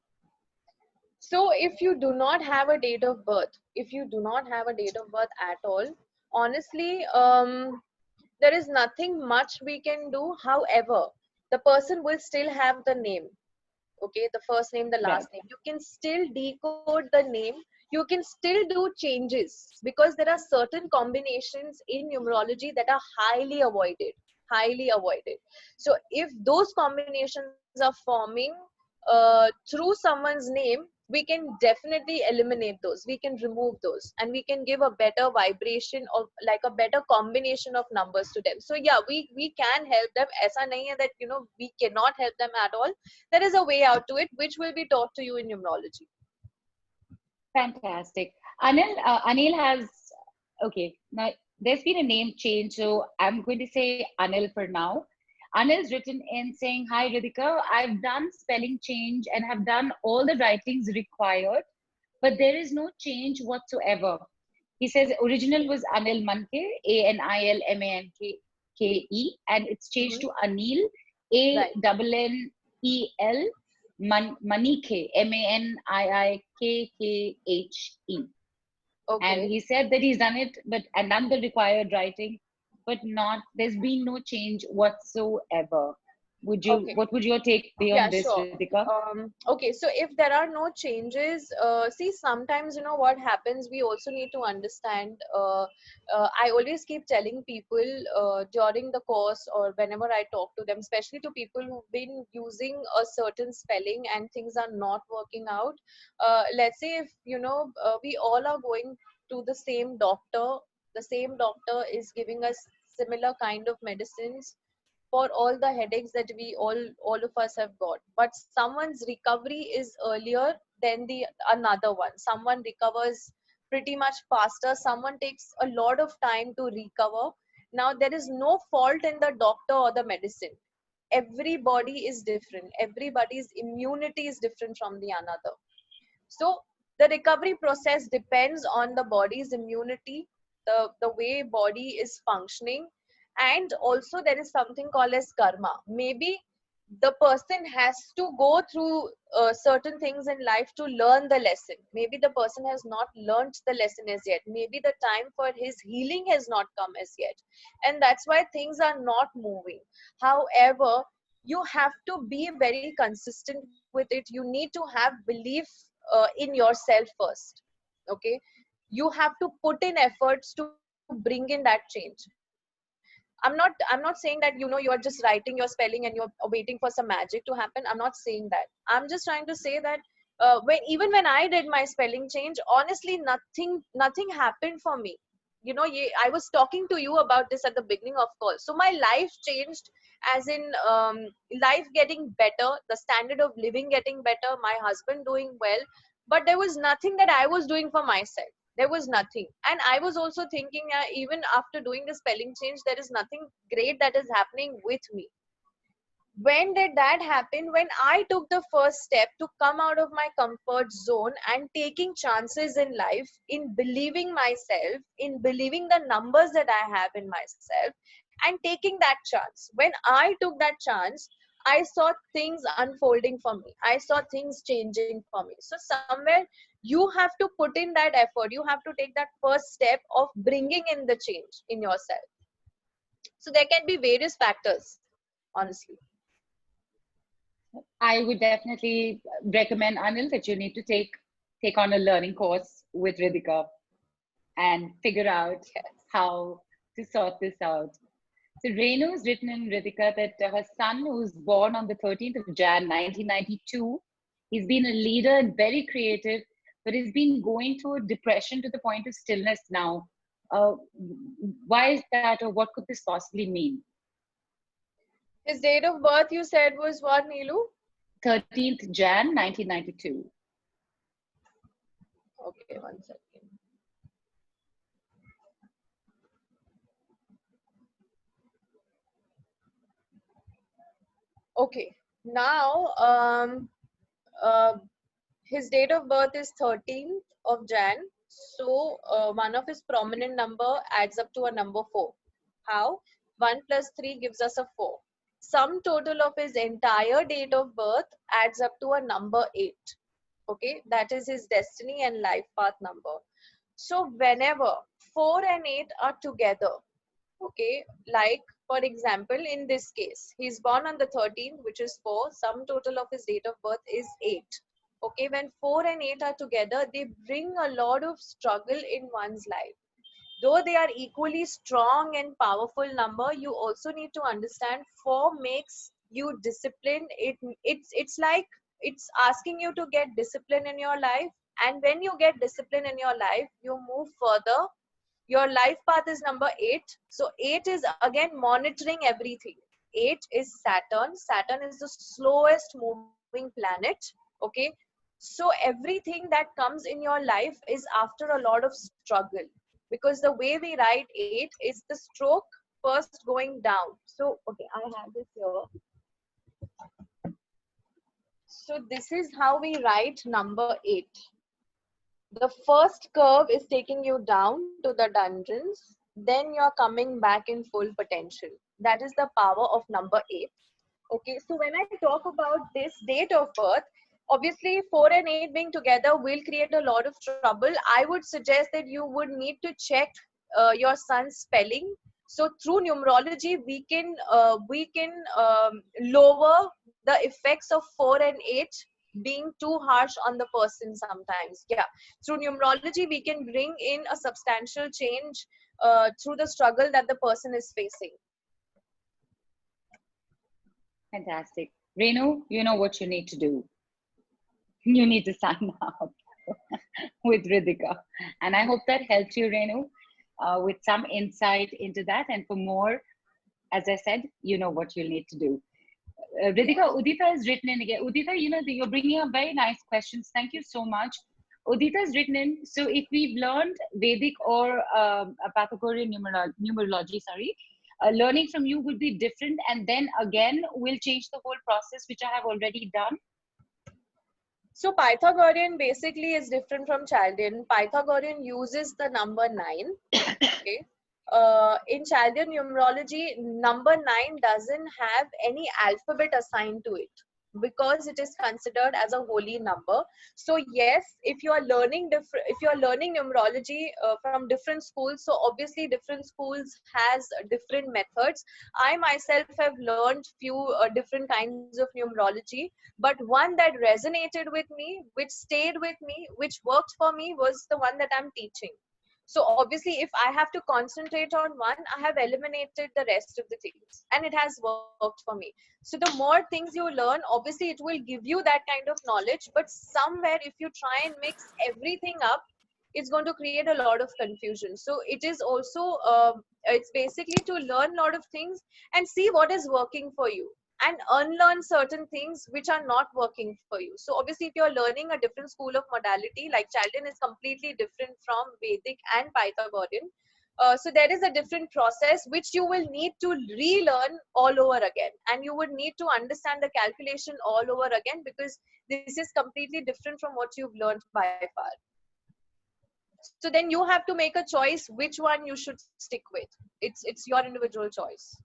So if you do not have a date of birth, if you do not have a date of birth at all, honestly, there is nothing much we can do. However, the person will still have the name. Okay, the first name, the Right. last name. You can still decode the name. You can still do changes because there are certain combinations in numerology that are highly avoided. Highly avoided. So if those combinations are forming through someone's name, we can definitely eliminate those. We can remove those, and we can give a better vibration of like a better combination of numbers to them. So yeah, we can help them. Aisa nahi hai that we cannot help them at all. There is a way out to it, which will be taught to you in numerology. Fantastic. Anil has, okay, now there's been a name change, so I'm going to say Anil for now. Anil's written in saying, hi Riddhika, I've done spelling change and have done all the writings required, but there is no change whatsoever. He says original was Anil Manke, Anilmanke, and it's changed Hmm. to Anil, Right. Annel, Manike, Maniikkhe. And Okay. he said that he's done it, but and done the required writing, but not there's been no change whatsoever. Okay. What would your take be on Yeah, this, sure. Riddhika? Okay, so if there are no changes, see, sometimes what happens, we also need to understand. I always keep telling people during the course or whenever I talk to them, especially to people who've been using a certain spelling and things are not working out. Let's say if, we all are going to the same doctor is giving us similar kind of medicines for all the headaches that we all of us have got, but someone's recovery is earlier than the another one. Someone recovers pretty much faster, someone takes a lot of time to recover. Now there is no fault in the doctor or the medicine. Everybody is different, everybody's immunity is different from the another. So The recovery process depends on the body's immunity, the way body is functioning, and also there is something called as karma. Maybe the person has to go through certain things in life to learn the lesson. Maybe the person has not learned the lesson as yet. Maybe the time for his healing has not come as yet, and that's why things are not moving. However, you have to be very consistent with it. You need to have belief in yourself first. Okay, you have to put in efforts to bring in that change. I'm not saying that you're just writing your spelling and you're waiting for some magic to happen. I'm not saying that. I'm just trying to say that even when I did my spelling change, honestly nothing happened for me. I was talking to you about this at the beginning of call. So my life changed, as in life getting better, the standard of living getting better, my husband doing well, but there was nothing that I was doing for myself. There was nothing. And I was also thinking, even after doing the spelling change, there is nothing great that is happening with me. When did that happen? When I took the first step to come out of my comfort zone and taking chances in life, in believing myself, in believing the numbers that I have in myself, and taking that chance. When I took that chance, I saw things unfolding for me. I saw things changing for me. So somewhere you have to put in that effort. You have to take that first step of bringing in the change in yourself. So there can be various factors, honestly. I would definitely recommend, Anil, that you need to take on a learning course with Riddika and figure out Yes. how to sort this out. So Renu has written in Riddika that her son, who was born on the 13th of Jan 1992, he's been a leader and very creative, but he's been going through a depression to the point of stillness now. Uh, why is that, or what could this possibly mean? His date of birth, you said, was what, Neelu? 13th Jan 1992. Okay, 1 second. Okay, now uh, his date of birth is 13th of Jan. So one of his prominent number adds up to a number 4. How? 1 plus 3 gives us a 4. Sum total of his entire date of birth adds up to a number 8. Okay, that is his destiny and life path number. So whenever 4 and 8 are together, okay, like for example, in this case, he's born on the 13th, which is 4. Sum total of his date of birth is 8. Okay, when 4 and 8 are together, they bring a lot of struggle in one's life. Though they are equally strong and powerful number, you also need to understand 4 makes you disciplined. It's like it's asking you to get discipline in your life, and when you get discipline in your life, you move further. Your life path is number 8. So 8 is again monitoring everything. 8 is Saturn. Saturn is the slowest moving planet. Okay. So everything that comes in your life is after a lot of struggle, because the way we write 8 is the stroke first going down. So, okay, I have this here. So this is how we write number 8. The first curve is taking you down to the dungeons, then you're coming back in full potential. That is the power of number 8. Okay, so when I talk about this date of birth, obviously 4 and 8 being together will create a lot of trouble. I would suggest that you would need to check your son's spelling. So through numerology, we can lower the effects of 4 and 8 being too harsh on the person sometimes. Yeah, through numerology, we can bring in a substantial change through the struggle that the person is facing. Fantastic. Renu, you know what you need to do. You need to sign up with Riddika. And I hope that helped you, Renu, with some insight into that. And for more, as I said, you know what you'll need to do. Riddika, Udita has written in again. Udita, you know, you're bringing up very nice questions. Thank you so much. Udita has written in. So if we've learned Vedic or Pythagorean numerology, learning from you will be different, and then again we'll change the whole process, which I have already done. So Pythagorean basically is different from Chaldean. Pythagorean uses the number 9. Okay. In Chaldean numerology, number 9 doesn't have any alphabet assigned to it because it is considered as a holy number. So yes, if you are learning numerology from different schools, so obviously different schools has different methods. I myself have learned few different kinds of numerology, but one that resonated with me, which stayed with me, which worked for me, was the one that I'm teaching. So obviously, if I have to concentrate on one, I have eliminated the rest of the things, and it has worked for me. So the more things you learn, obviously it will give you that kind of knowledge, but somewhere if you try and mix everything up, it's going to create a lot of confusion. So it is also, it's basically to learn a lot of things and see what is working for you, and unlearn certain things which are not working for you. So obviously if you're learning a different school of modality, like Chaldean is completely different from Vedic and Pythagorean. So there is a different process which you will need to relearn all over again, and you would need to understand the calculation all over again, because this is completely different from what you've learned by far. So then you have to make a choice which one you should stick with. It's your individual choice.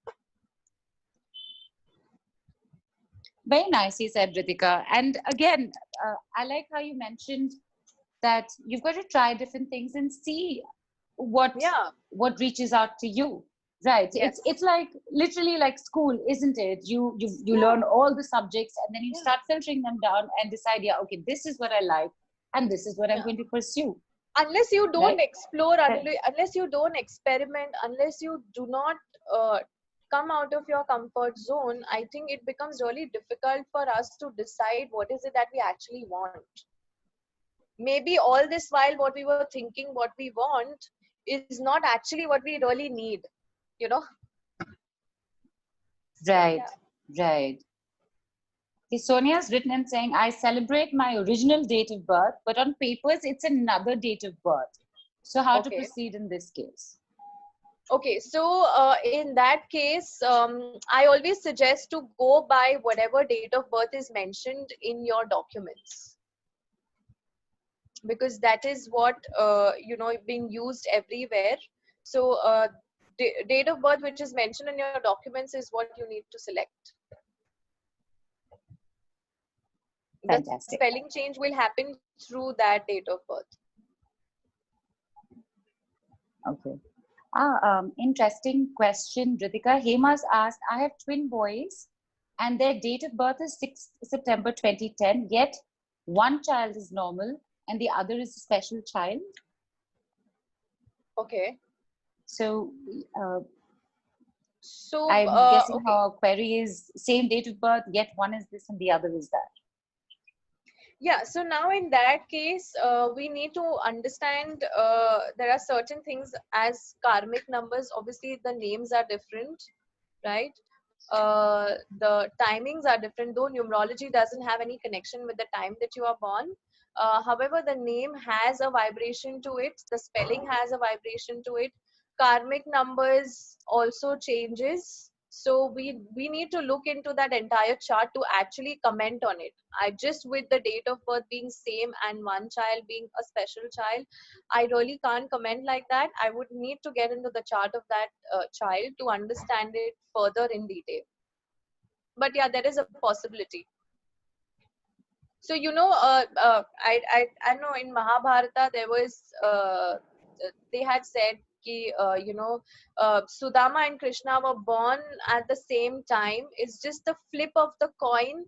Very nicely said, Riddika. And again, I like how you mentioned that you've got to try different things and see what reaches out to you. Right. Yes. It's like literally like school, isn't it? You learn all the subjects and then you start filtering them down and decide, yeah, okay, this is what I like and this is what I'm going to pursue. Unless you don't explore, Right. unless you don't experiment, unless you do not come out of your comfort zone, I think it becomes really difficult for us to decide what is it that we actually want. Maybe all this while what we were thinking what we want is not actually what we really need, you know. Right. Right. Okay, Sonia's written and saying, I celebrate my original date of birth, but on papers it's another date of birth. So how to proceed in this case? Okay, so in that case, I always suggest to go by whatever date of birth is mentioned in your documents, because that is what being used everywhere. So date of birth which is mentioned in your documents is what you need to select. Fantastic. The spelling change will happen through that date of birth. Okay. Interesting question, Riddika. Hema's asked, I have twin boys and their date of birth is 6th September 2010, yet one child is normal and the other is a special child. Okay. So, I'm guessing her query is same date of birth, yet one is this and the other is that. Yeah, so now in that case, we need to understand there are certain things as karmic numbers. Obviously, the names are different, right? The timings are different, though numerology doesn't have any connection with the time that you are born. However, the name has a vibration to it, the spelling has a vibration to it. Karmic numbers also changes. So we need to look into that entire chart to actually comment on it. I just, with the date of birth being same and one child being a special child, I really can't comment like that. I would need to get into the chart of that child to understand it further in detail. But yeah, there is a possibility. So I know in Mahabharata there was they had said ki Sudama and Krishna were born at the same time. It's just the flip of the coin.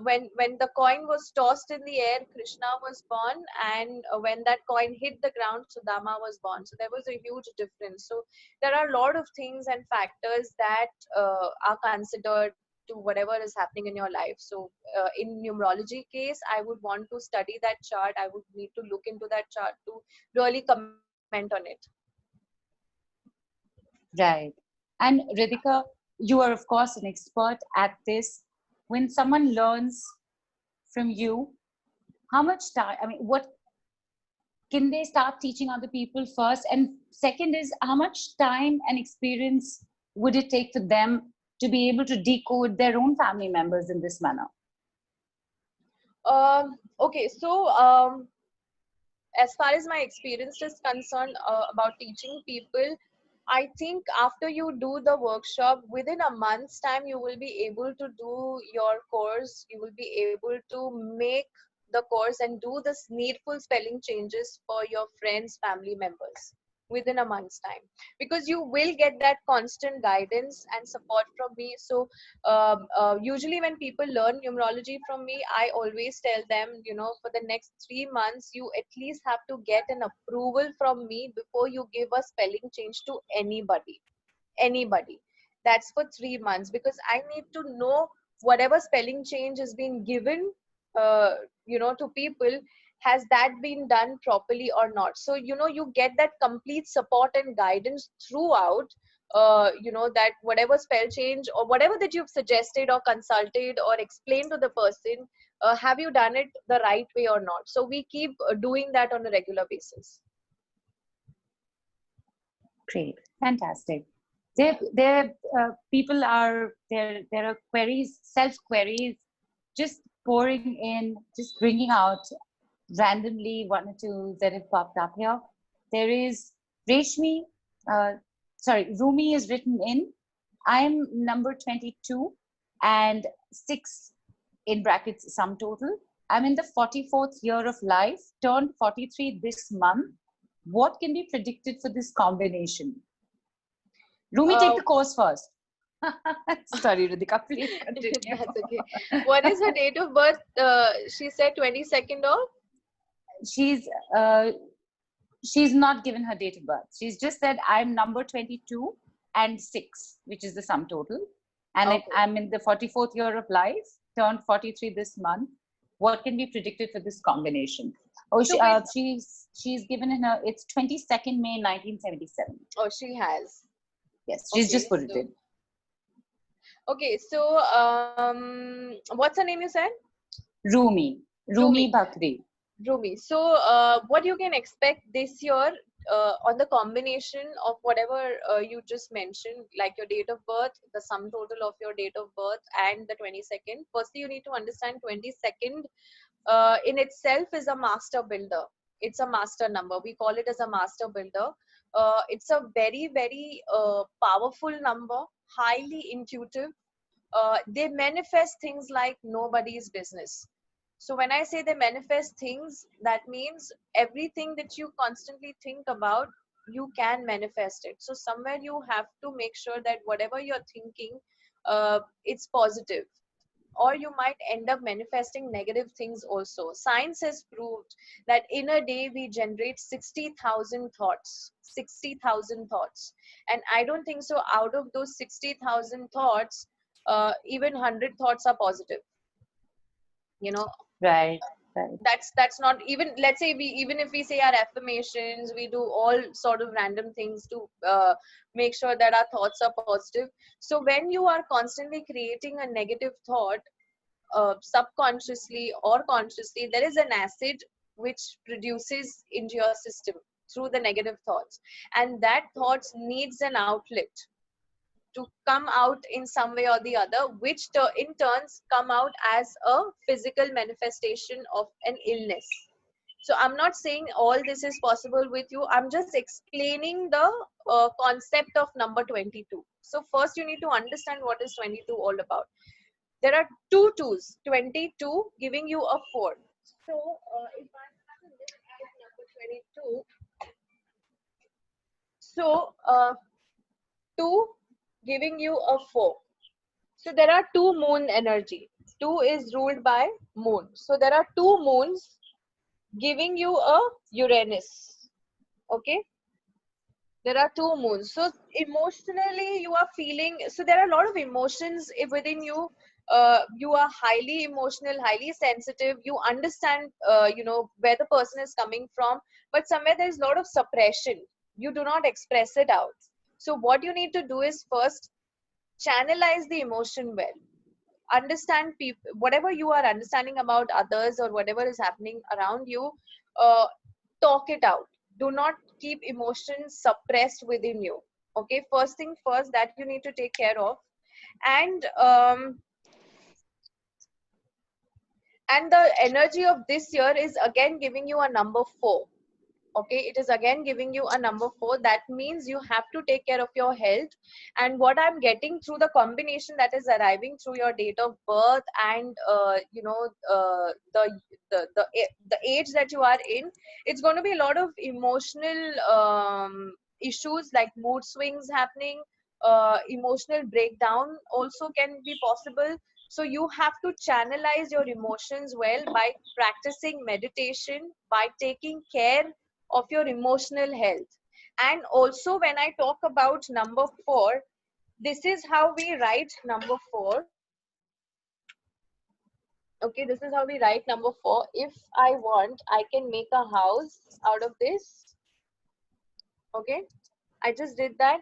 When the coin was tossed in the air, Krishna was born, and when that coin hit the ground, Sudama was born. So there was a huge difference. So there are a lot of things and factors that are considered to whatever is happening in your life. So in numerology case, I would want to study that chart. I would need to look into that chart to really comment on it. Right. And Riddika, you are of course an expert at this. When someone learns from you, how much time, what can they start teaching other people first? And second is, how much time and experience would it take for them to be able to decode their own family members in this manner? Okay, so as far as my experience is concerned about teaching people, I think after you do the workshop, within a month's time, you will be able to do your course. You will be able to make the course and do the needful spelling changes for your friends, family members within a month's time, because you will get that constant guidance and support from me. So usually when people learn numerology from me, I always tell them, for the next 3 months, you at least have to get an approval from me before you give a spelling change to anybody. That's for 3 months, because I need to know whatever spelling change is being given, uh, to people, has that been done properly or not. So you get that complete support and guidance throughout, that whatever spell change or whatever that you've suggested or consulted or explained to the person, have you done it the right way or not. So we keep doing that on a regular basis. Great, fantastic. People are there are queries, self queries, just pouring in, just bringing out randomly one or two that have popped up here. There is Reshmi, Rumi is written in. I'm number 22 and 6 in brackets sum total. I'm in the 44th year of life, turned 43 this month. What can be predicted for this combination? Rumi, take the course first. Sorry, Riddika, please continue. That's okay. What is her date of birth? She said 22nd of? She's not given her date of birth. She's just said I'm number 22 and 6, which is the sum total. And Okay. I'm in the 44th year of life, turned 43 this month. What can be predicted for this combination? Oh, So she's given in her, it's 22nd May 1977. Oh, she has. Yes, she's Okay, just put it so in. okay, so what's her name you said? Rumi Rumi. Bakri. Rumi. So what you can expect this year on the combination of whatever you just mentioned, like your date of birth, the sum total of your date of birth, and the 22nd. Firstly, you need to understand 22nd in itself is a master builder. It's a master number. We call it as a master builder. It's a very, very powerful number, highly intuitive. They manifest things like nobody's business. So when I say they manifest things, that means everything that you constantly think about, you can manifest it. So somewhere you have to make sure that whatever you're thinking, it's positive, or you might end up manifesting negative things also. Science has proved that in a day we generate 60,000 thoughts. 60,000 thoughts. And I don't think so out of those 60,000 thoughts, even 100 thoughts are positive. Right. That's not even, let's say, even if we say our affirmations, we do all sort of random things to make sure that our thoughts are positive. So when you are constantly creating a negative thought, subconsciously or consciously, there is an acid which produces into your system through the negative thoughts, and that thoughts needs an outlet to come out in some way or the other, which in turns come out as a physical manifestation of an illness. So I'm not saying all this is possible with you. I'm just explaining the concept of number 22. So first you need to understand what is 22 all about. There are two twos, 22 giving you a 4. So if I have to look at number 22, so 2 giving you a 4. So there are two moon energy. 2 is ruled by moon. So there are two moons giving you a Uranus. Okay. There are two moons. So emotionally you are feeling, so there are a lot of emotions within you. You are highly emotional, highly sensitive. You understand, where the person is coming from, but somewhere there is a lot of suppression. You do not express it out. So what you need to do is first channelize the emotion well. Understand people, whatever you are understanding about others or whatever is happening around you, uh, talk it out. Do not keep emotions suppressed within you. Okay, first thing first, that you need to take care of. And And the energy of this year is again giving you a number 4. Okay, it is again giving you a number 4. That means you have to take care of your health. And what I'm getting through the combination that is arriving through your date of birth and the age that you are in, it's going to be a lot of emotional issues like mood swings happening. Emotional breakdown also can be possible. So you have to channelize your emotions well by practicing meditation, by taking care of your emotional health. And also, when I talk about number 4, this is how we write number 4. Okay, this is how we write number 4. If I want, I can make a house out of this. Okay, I just did that.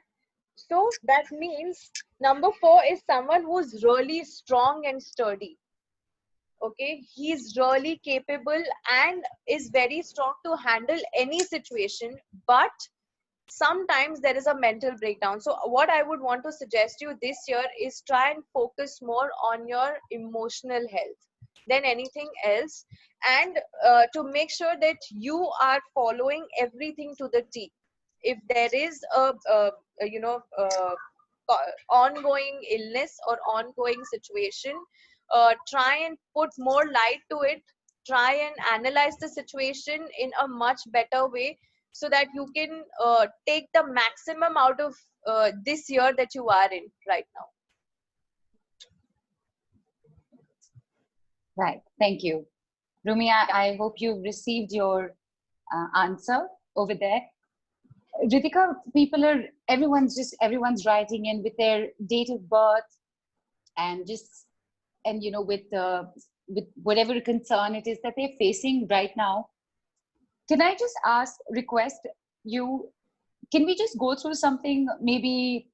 So that means number 4 is someone who's really strong and sturdy. Okay, he's really capable and is very strong to handle any situation, but sometimes there is a mental breakdown. So what I would want to suggest you this year is try and focus more on your emotional health than anything else, and to make sure that you are following everything to the T. If there is ongoing illness or ongoing situation, try and put more light to it, try and analyze the situation in a much better way, so that you can take the maximum out of this year that you are in right now. Right. Thank you. Rumi, I hope you received your answer over there. Riddika, everyone's writing in with their date of birth and with whatever concern it is that they're facing right now. Can I just request you, can we just go through something, maybe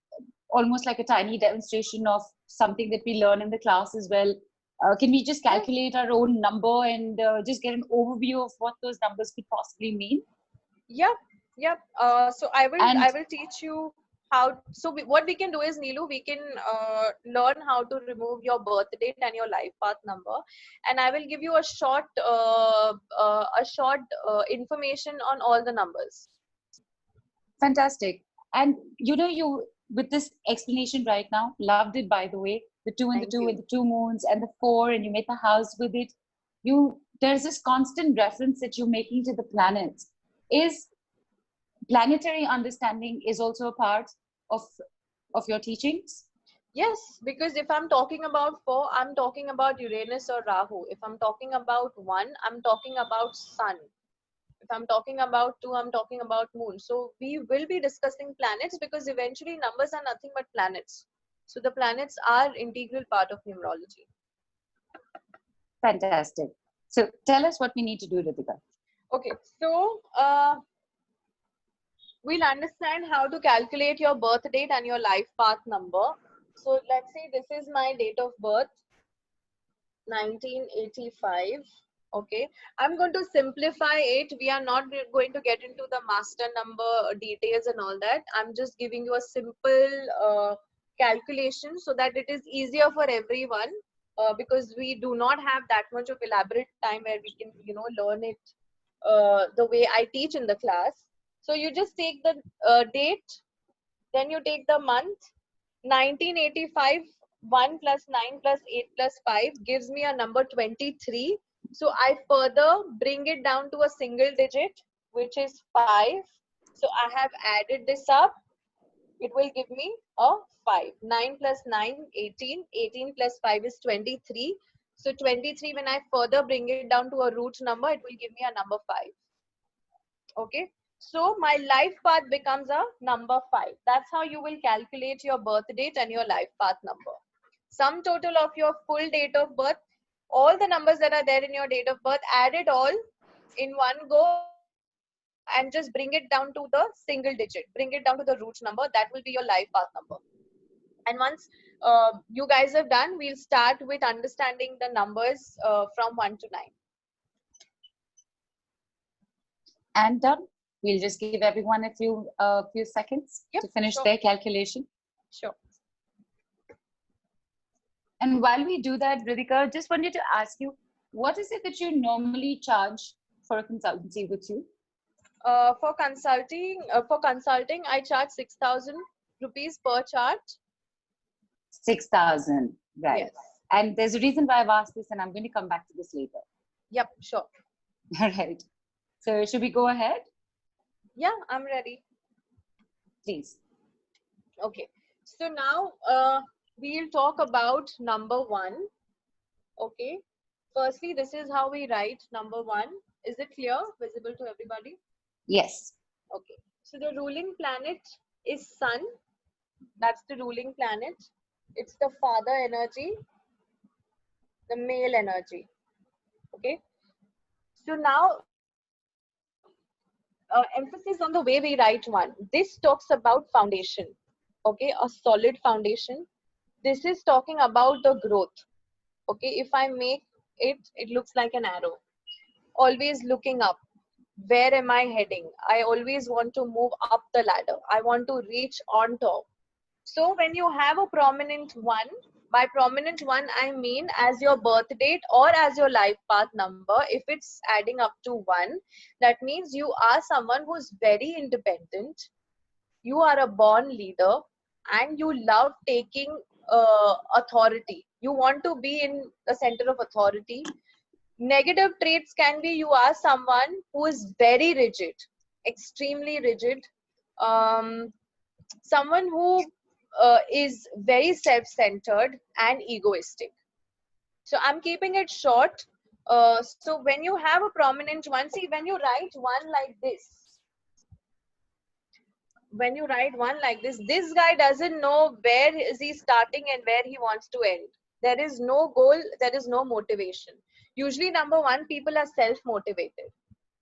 almost like a tiny demonstration of something that we learn in the class as well? Can we just calculate our own number and just get an overview of what those numbers could possibly mean? Yep. So I will teach you how. So what we can do is, Neelu, we can learn how to remove your birth date and your life path number, and I will give you a short information on all the numbers. Fantastic. And you with this explanation right now, loved it, by the way, the 2 and the 2 and the 2 moons and the 4, and you made the house with it. There's this constant reference that you're making to the planets. Is planetary understanding is also a part of your teachings? Yes, because if I'm talking about 4, I'm talking about Uranus or Rahu. If I'm talking about 1, I'm talking about Sun. If I'm talking about 2, I'm talking about Moon. So we will be discussing planets, because eventually numbers are nothing but planets. So the planets are integral part of numerology. Fantastic. So tell us what we need to do, Riddika. Okay, so we'll understand how to calculate your birth date and your life path number. So let's say this is my date of birth, 1985. Okay, I'm going to simplify it. We are not going to get into the master number details and all that. I'm just giving you a simple calculation so that it is easier for everyone, because we do not have that much of elaborate time where we can learn it the way I teach in the class. So you just take the date, then you take the month. 1985, 1 plus 9 plus 8 plus 5 gives me a number 23. So I further bring it down to a single digit, which is 5. So I have added this up. It will give me a 5. 9 plus 9, 18. 18 plus 5 is 23. So 23, when I further bring it down to a root number, it will give me a number 5. Okay. So my life path becomes a number 5. That's how you will calculate your birth date and your life path number. Sum total of your full date of birth, all the numbers that are there in your date of birth, add it all in one go and just bring it down to the single digit. Bring it down to the root number. That will be your life path number. And once you guys have done, we'll start with understanding the numbers from 1 to 9. And done. We'll just give everyone a few seconds to finish their calculation. Sure. And while we do that, Riddika, just wanted to ask you, What is it that you normally charge for a consultancy with you? For consulting, I charge 6,000 rupees per chart. 6,000, right. Yes. And there's a reason why I've asked this, and I'm going to come back to this later. Yep, sure. All right. So should we go ahead? Yeah, I'm ready. Please. Okay. So now we'll talk about number 1. Okay. Firstly, this is how we write number 1. Is it clear? Visible to everybody? Yes. Okay. So the ruling planet is Sun. That's the ruling planet. It's the father energy, the male energy. Okay. So now emphasis on the way we write 1. This talks about foundation. Okay, a solid foundation. This is talking about the growth. Okay, if I make it, it looks like an arrow. Always looking up. Where am I heading? I always want to move up the ladder. I want to reach on top. So when you have a prominent 1, by prominent 1, I mean as your birth date or as your life path number, if it's adding up to 1, that means you are someone who's very independent. You are a born leader and you love taking authority. You want to be in the center of authority. Negative traits can be you are someone who is very rigid, extremely rigid, someone who is very self-centered and egoistic. So I'm keeping it short. So when you have a prominent 1, see, when you write 1 like this, this guy doesn't know where is he starting and where he wants to end. There is no goal, there is no motivation. Usually number 1, people are self-motivated.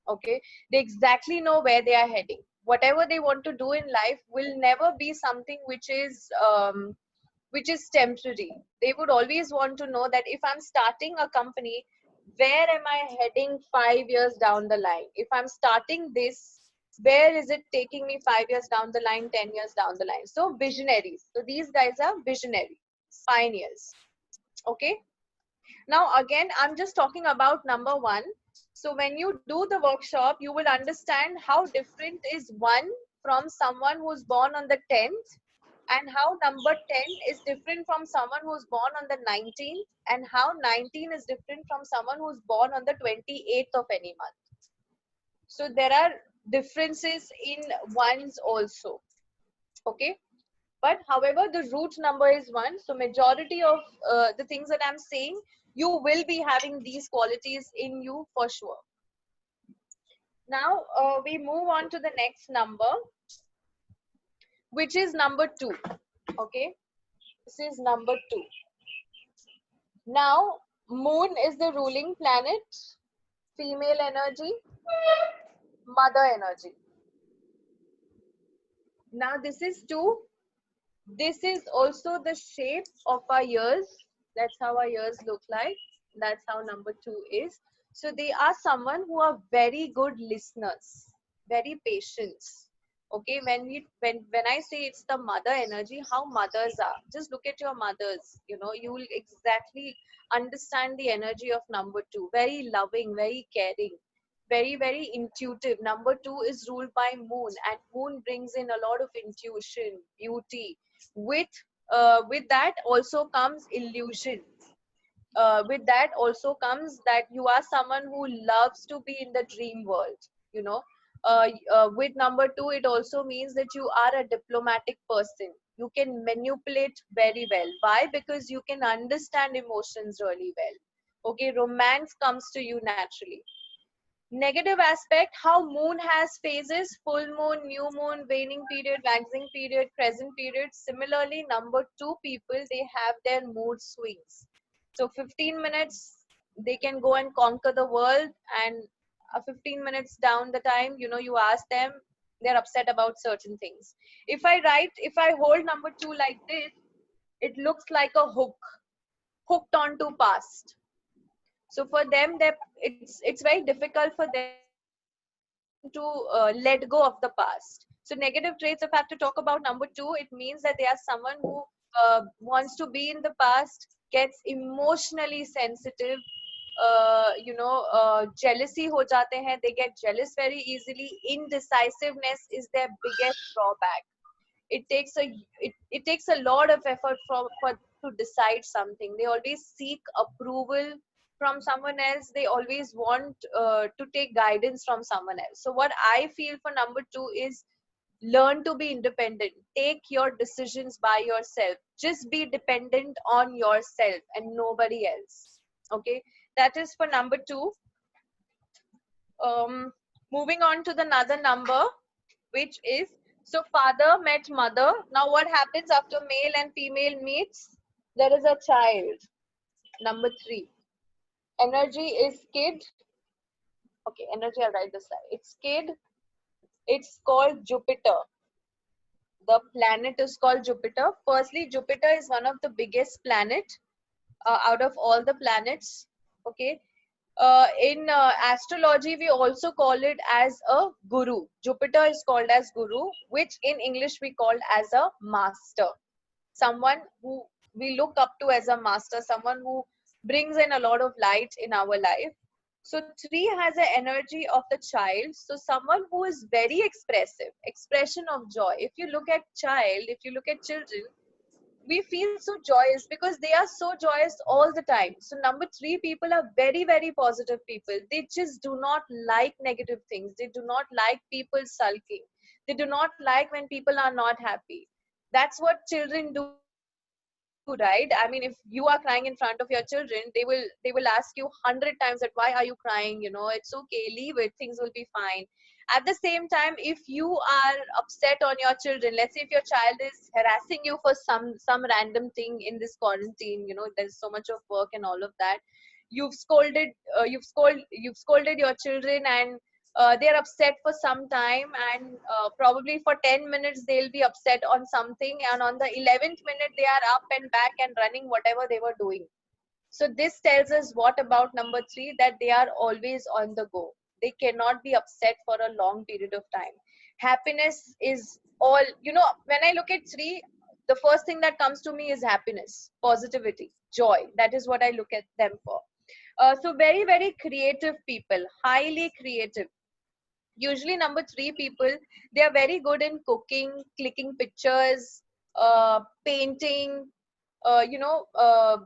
Okay, they exactly know where they are heading. Whatever they want to do in life will never be something which is temporary. They would always want to know that if I'm starting a company, where am I heading 5 years down the line? If I'm starting this, where is it taking me 5 years down the line, 10 years down the line? So visionaries. So these guys are visionary, pioneers. Okay. Now again, I'm just talking about number 1. So when you do the workshop, you will understand how different is 1 from someone who's born on the 10th, and how number 10 is different from someone who's born on the 19th, and how 19 is different from someone who's born on the 28th of any month. So there are differences in 1s also. Okay. But however, the root number is 1. So majority of the things that I'm saying, you will be having these qualities in you for sure. Now we move on to the next number, which is number 2. Okay, this is number 2. Now moon is the ruling planet, female energy, mother energy. Now this is 2. This is also the shape of our ears. That's how our ears look like. That's how number 2 is. So they are someone who are very good listeners, very patient. Okay, when I say it's the mother energy, how mothers are, just look at your mothers. You know, you will exactly understand the energy of number 2. Very loving, very caring, very, very intuitive. Number 2 is ruled by moon, and moon brings in a lot of intuition, beauty. With that also comes illusion. With that also comes that you are someone who loves to be in the dream world. You know, with number 2, it also means that you are a diplomatic person. You can manipulate very well. Why? Because you can understand emotions really well. Okay, romance comes to you naturally. Negative aspect, how moon has phases: full moon, new moon, waning period, waxing period, crescent period. Similarly, number 2 people, they have their mood swings. So 15 minutes they can go and conquer the world, and 15 minutes down the time, you know, you ask them, they're upset about certain things. If I hold number 2 like this, it looks like a hooked onto past. So for them, it's very difficult for them to let go of the past. So negative traits, if I have to talk about number 2, it means that they are someone who wants to be in the past, gets emotionally sensitive, jealousy ho jate hain, they get jealous very easily. Indecisiveness is their biggest drawback. It takes a lot of effort for to decide something. They always seek approval from someone else. They always want to take guidance from someone else. So what I feel for number 2 is learn to be independent. Take your decisions by yourself. Just be dependent on yourself and nobody else. Okay, that is for number 2. um Moving on to the another number, which is, so father met mother. Now what happens after male and female meets? There is a child. Number 3, energy is kid. Okay, energy, I'll write this slide. It's kid. It's called Jupiter. The planet is called Jupiter. Firstly, Jupiter is one of the biggest planet out of all the planets. Okay. In astrology, we also call it as a guru. Jupiter is called as guru, which in English we call as a master. Someone who we look up to as a master, someone who brings in a lot of light in our life. So 3 has an energy of the child. So someone who is very expressive, expression of joy. If you look at children, we feel so joyous because they are so joyous all the time. So number 3 people are very, very positive people. They just do not like negative things. They do not like people sulking. They do not like when people are not happy. That's what children do, right? I mean, if you are crying in front of your children, they will ask you 100 times that why are you crying, it's okay, leave it, things will be fine. At the same time, if you are upset on your children, let's say if your child is harassing you for some random thing in this quarantine, there's so much of work and all of that, you've scolded your children, and they're upset for some time, and probably for 10 minutes they'll be upset on something, and on the 11th minute they are up and back and running whatever they were doing. So this tells us what about number 3, that they are always on the go. They cannot be upset for a long period of time. Happiness is all, when I look at 3, the first thing that comes to me is happiness, positivity, joy. That is what I look at them for. So very, very creative people, highly creative. Usually number 3 people, they are very good in cooking, clicking pictures, painting, uh, you know uh,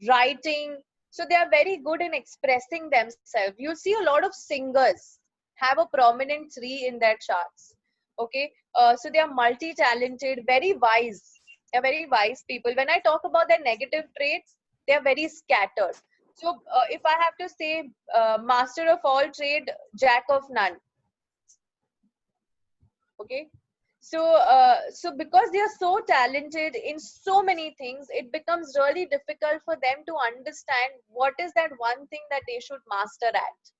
writing. So they are very good in expressing themselves. You see a lot of singers have a prominent 3 in their charts. Okay, so they are multi-talented, very wise. They are very wise people. When I talk about their negative traits, they are very scattered. So if I have to say, master of all trade, jack of none. Okay, so because they are so talented in so many things, it becomes really difficult for them to understand what is that one thing that they should master at.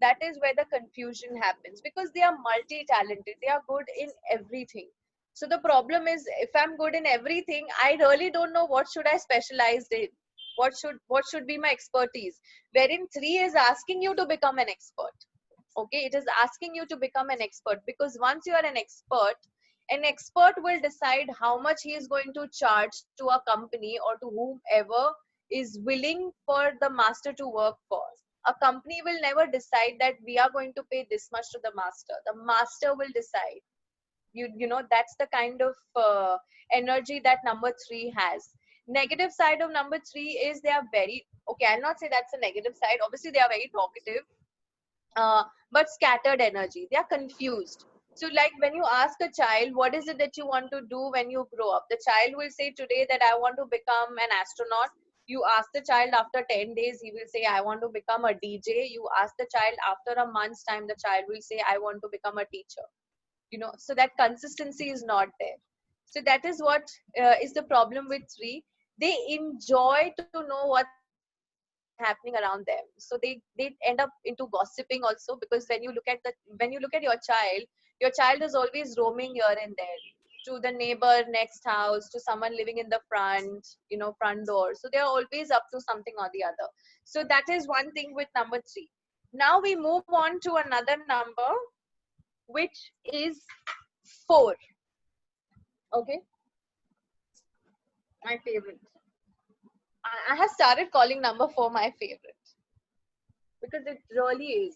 That is where the confusion happens, because they are multi-talented, they are good in everything. So the problem is, if I'm good in everything, I really don't know what should I specialize in, what should be my expertise, wherein 3 is asking you to become an expert. Okay, it is asking you to become an expert, because once you are an expert will decide how much he is going to charge to a company or to whomever is willing for the master to work for. A company will never decide that we are going to pay this much to the master. The master will decide. That's the kind of energy that number 3 has. Negative side of number 3 is they are very, okay, I'll not say that's a negative side. Obviously they are very talkative, uh, but scattered energy. They are confused. So like when you ask a child, what is it that you want to do when you grow up? The child will say today that I want to become an astronaut. You ask the child after 10 days, he will say, I want to become a DJ. You ask the child after a month's time, the child will say, I want to become a teacher. So that consistency is not there. So that is what is the problem with 3. They enjoy to know what's happening around them, so they end up into gossiping also, because when you look at your child is always roaming here and there, to the neighbor next house, to someone living in the front door. So they are always up to something or the other. So that is one thing with number 3. Now we move on to another number, which is 4. Okay, my favorite. I have started calling number 4 my favorite. because it really is.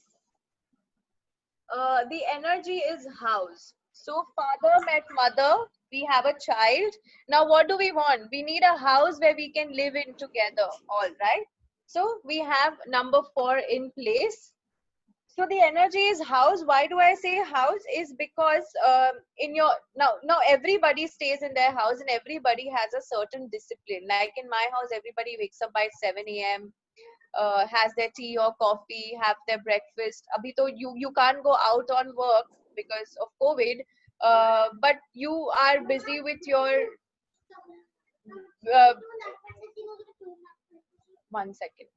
The energy is house. So father met mother, we have a child. Now what do we want? We need a house where we can live in together, all right? So we have number 4 in place. So the energy is house. Why do I say house? Is because in your now everybody stays in their house and everybody has a certain discipline. Like in my house, everybody wakes up by 7 a.m. Has their tea or coffee, have their breakfast. Abhi to you can't go out on work because of COVID, but you are busy with your uh, 1 second.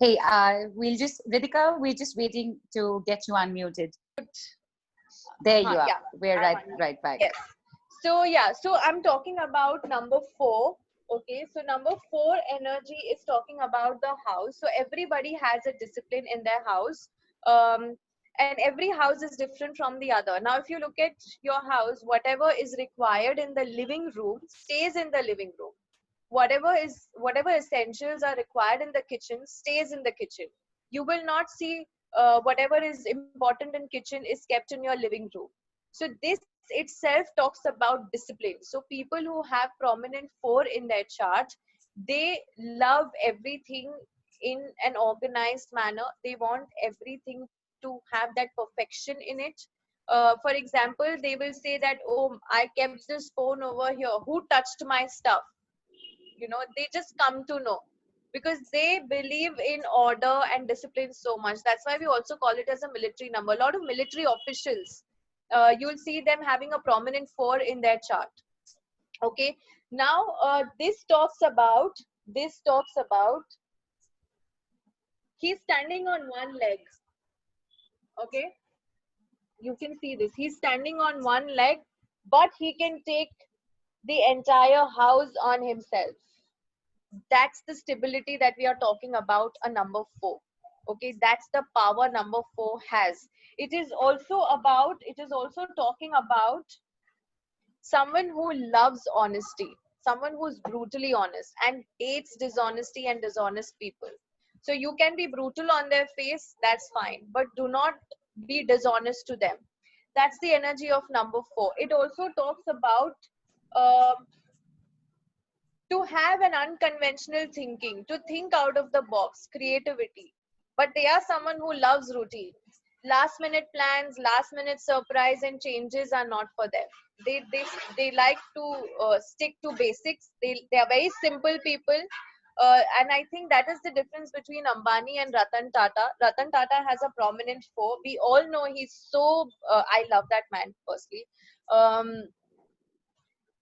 Hey, Riddika, we're just waiting to get you unmuted. There you are. Yeah, We're I'm right back. Yes. So yeah, so I'm talking about number 4. Okay, so number 4 energy is talking about the house. So everybody has a discipline in their house. And every house is different from the other. Now, if you look at your house, whatever is required in the living room stays in the living room. Whatever essentials are required in the kitchen stays in the kitchen. You will not see whatever is important in kitchen is kept in your living room. So this itself talks about discipline. So people who have prominent 4 in their chart, they love everything in an organized manner. They want everything to have that perfection in it. For example, they will say that, oh, I kept this phone over here, who touched my stuff? They just come to know because they believe in order and discipline so much. That's why we also call it as a military number. A lot of military officials, you'll see them having a prominent 4 in their chart. Okay, now this talks about he's standing on one leg. Okay, you can see this, he's standing on one leg, but he can take the entire house on himself. That's the stability that we are talking about, a number 4. Okay, that's the power number 4 has. It is also talking about someone who loves honesty, someone who's brutally honest and hates dishonesty and dishonest people. So you can be brutal on their face, that's fine, but do not be dishonest to them. That's the energy of number 4. It also talks about um to have an unconventional thinking, to think out of the box, creativity. But they are someone who loves routine. Last minute plans, last minute surprise and changes are not for them. They like to stick to basics. They are very simple people. And I think that is the difference between Ambani and Ratan Tata. Ratan Tata has a prominent 4. We all know he's so, I love that man firstly. Um,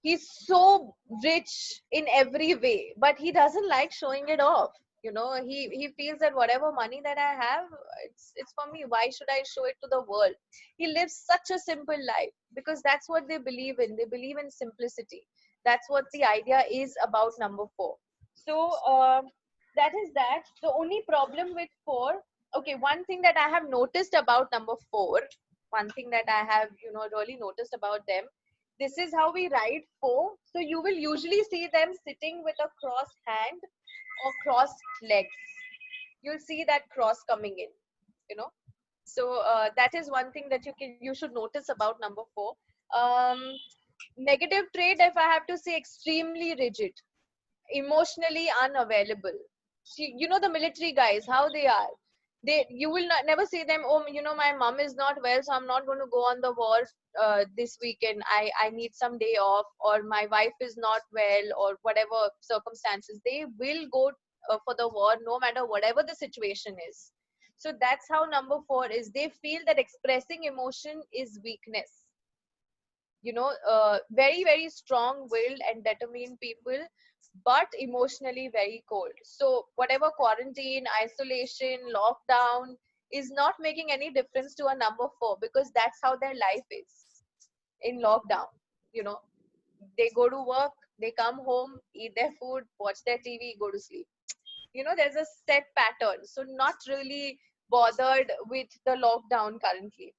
he's so rich in every way, but he doesn't like showing it off. He feels that whatever money that I have, it's for me. Why should I show it to the world? He lives such a simple life because that's what they believe in. They believe in simplicity. That's what the idea is about number 4. So that is that. The only problem with 4, okay, one thing that I have noticed about number 4, one thing that I have really noticed about them, this is how we write 4. So you will usually see them sitting with a crossed hand or crossed legs. You'll see that cross coming in, you know. So that is one thing that you should notice about number 4. Um, Negative trait, if I have to say, extremely rigid, emotionally unavailable. The military guys, how they are. You will never see them, oh, my mom is not well, so I'm not going to go on the war this weekend. I need some day off, or my wife is not well, or whatever circumstances. They will go for the war no matter whatever the situation is. So that's how number 4 is. They feel that expressing emotion is weakness. Very, very strong willed and determined people, but emotionally very cold. So whatever quarantine, isolation, lockdown is not making any difference to a number 4, because that's how their life is in lockdown. They go to work, they come home, eat their food, watch their TV, go to sleep. there's a set pattern. So not really bothered with the lockdown currently.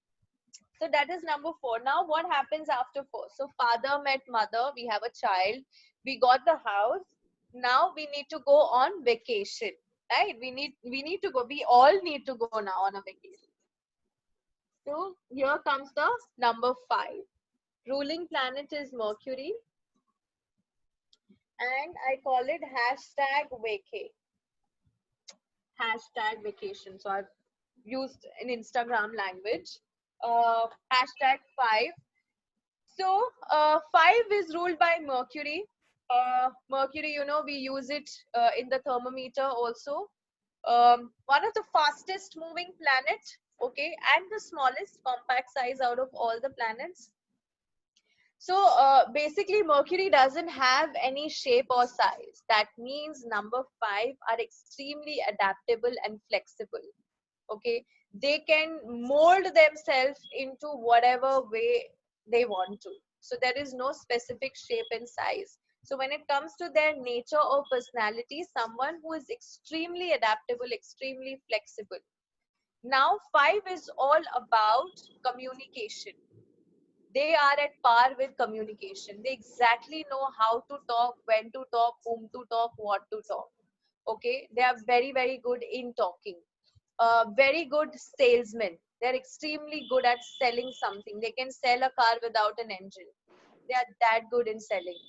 So that is number 4. Now what happens after 4? So father met mother, we have a child, we got the house. Now we need to go on vacation, right? We need to go. We all need to go now on a vacation. So here comes the number 5. Ruling planet is Mercury, and I call it hashtag vacay. Hashtag vacation. So I've used an Instagram language. Hashtag 5. So 5 is ruled by Mercury. Mercury, we use it in the thermometer also. One of the fastest moving planet, okay, and the smallest compact size out of all the planets. So basically Mercury doesn't have any shape or size. That means number 5 are extremely adaptable and flexible. Okay, they can mold themselves into whatever way they want to. So there is no specific shape and size. So when it comes to their nature or personality, someone who is extremely adaptable, extremely flexible. Now 5 is all about communication. They are at par with communication. They exactly know how to talk, when to talk, whom to talk, what to talk. Okay, they are very, very good in talking. Very good salesmen. They're extremely good at selling something. They can sell a car without an engine. They are that good in selling.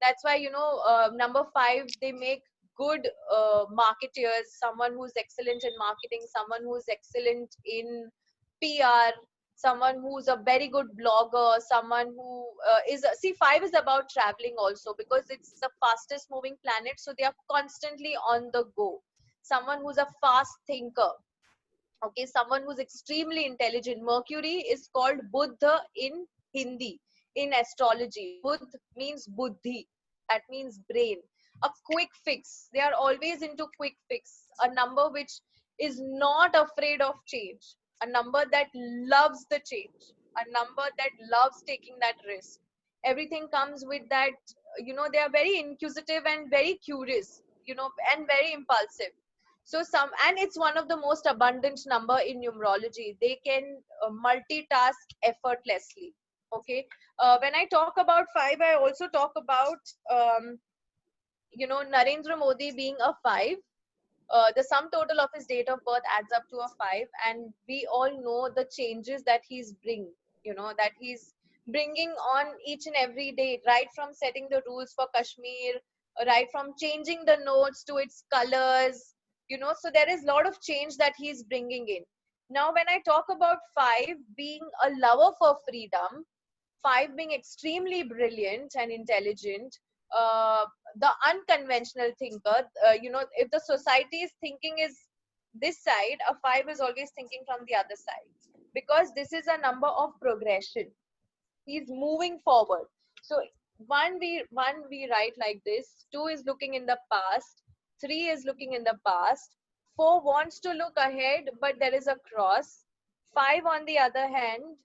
That's why, number 5, they make good marketeers, someone who's excellent in marketing, someone who's excellent in PR, someone who's a very good blogger, someone who see, 5 is about traveling also, because it's the fastest moving planet. So they are constantly on the go. Someone who's a fast thinker. Okay, someone who's extremely intelligent. Mercury is called Buddha in Hindi, in astrology. Buddha means buddhi, that means brain. A quick fix. They are always into quick fix. A number which is not afraid of change. A number that loves the change. A number that loves taking that risk. Everything comes with that, they are very inquisitive and very curious, and very impulsive. So and it's one of the most abundant number in numerology. They can multitask effortlessly. Okay, when I talk about 5, I also talk about Narendra Modi being a 5. The sum total of his date of birth adds up to a 5, and we all know the changes that that he's bringing on each and every day, right from setting the rules for Kashmir, right from changing the notes to its colors, so there is a lot of change that he's bringing in. Now when I talk about 5 being a lover for freedom, 5 being extremely brilliant and intelligent, the unconventional thinker, if the society is thinking is this side, a 5 is always thinking from the other side, because this is a number of progression. He's moving forward. So one we write like this. 2 is looking in the past. 3 is looking in the past. 4 wants to look ahead, but there is a cross. 5 on the other hand,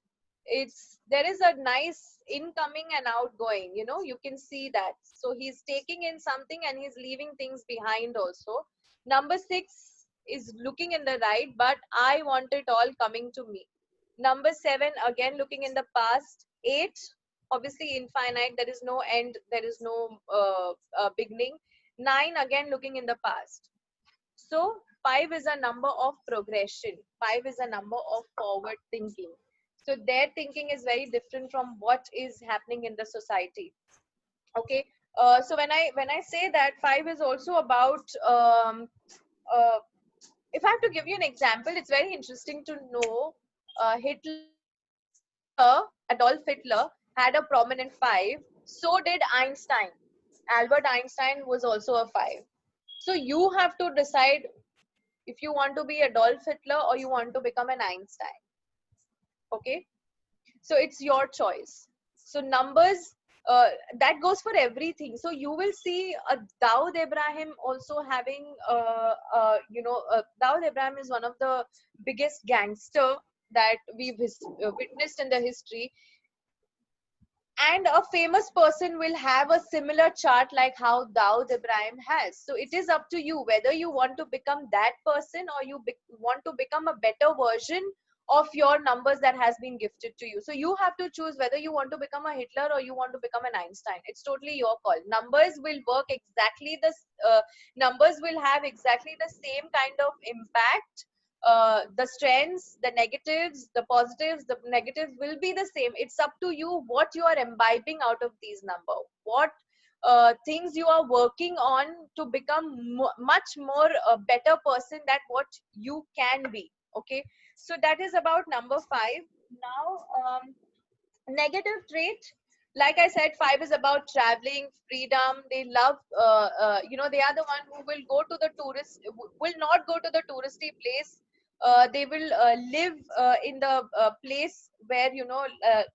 there is a nice incoming and outgoing. You can see that. So he's taking in something and he's leaving things behind also. Number 6 is looking in the right, but I want it all coming to me. Number 7, again looking in the past. 8, obviously infinite, there is no end, there is no beginning. 9, again looking in the past. So 5 is a number of progression. 5 is a number of forward thinking. So their thinking is very different from what is happening in the society. Okay, so when I say that 5 is also about if I have to give you an example, it's very interesting to know. Adolf Hitler had a prominent 5. So did Einstein. Albert Einstein was also a 5. So you have to decide if you want to be Adolf Hitler or you want to become an Einstein. Okay, so it's your choice. So numbers, that goes for everything. So you will see Dawood Ibrahim also having Dawood Ibrahim is one of the biggest gangster that we've witnessed in the history. And a famous person will have a similar chart like how Dawood Ibrahim has. So it is up to you whether you want to become that person or you want to become a better version of your numbers that has been gifted to you. So you have to choose whether you want to become a Hitler or you want to become an Einstein. It's totally your call. Numbers will work exactly numbers will have exactly the same kind of impact. The strengths, the negatives, the positives, the negatives will be the same. It's up to you what you are imbibing out of these numbers, what things you are working on to become much more a better person than what you can be. Okay, so that is about number 5. Now, negative trait, like I said, 5 is about traveling, freedom. They love, they are the one who will go to the tourist, will not go to the touristy place. They will live in the place where,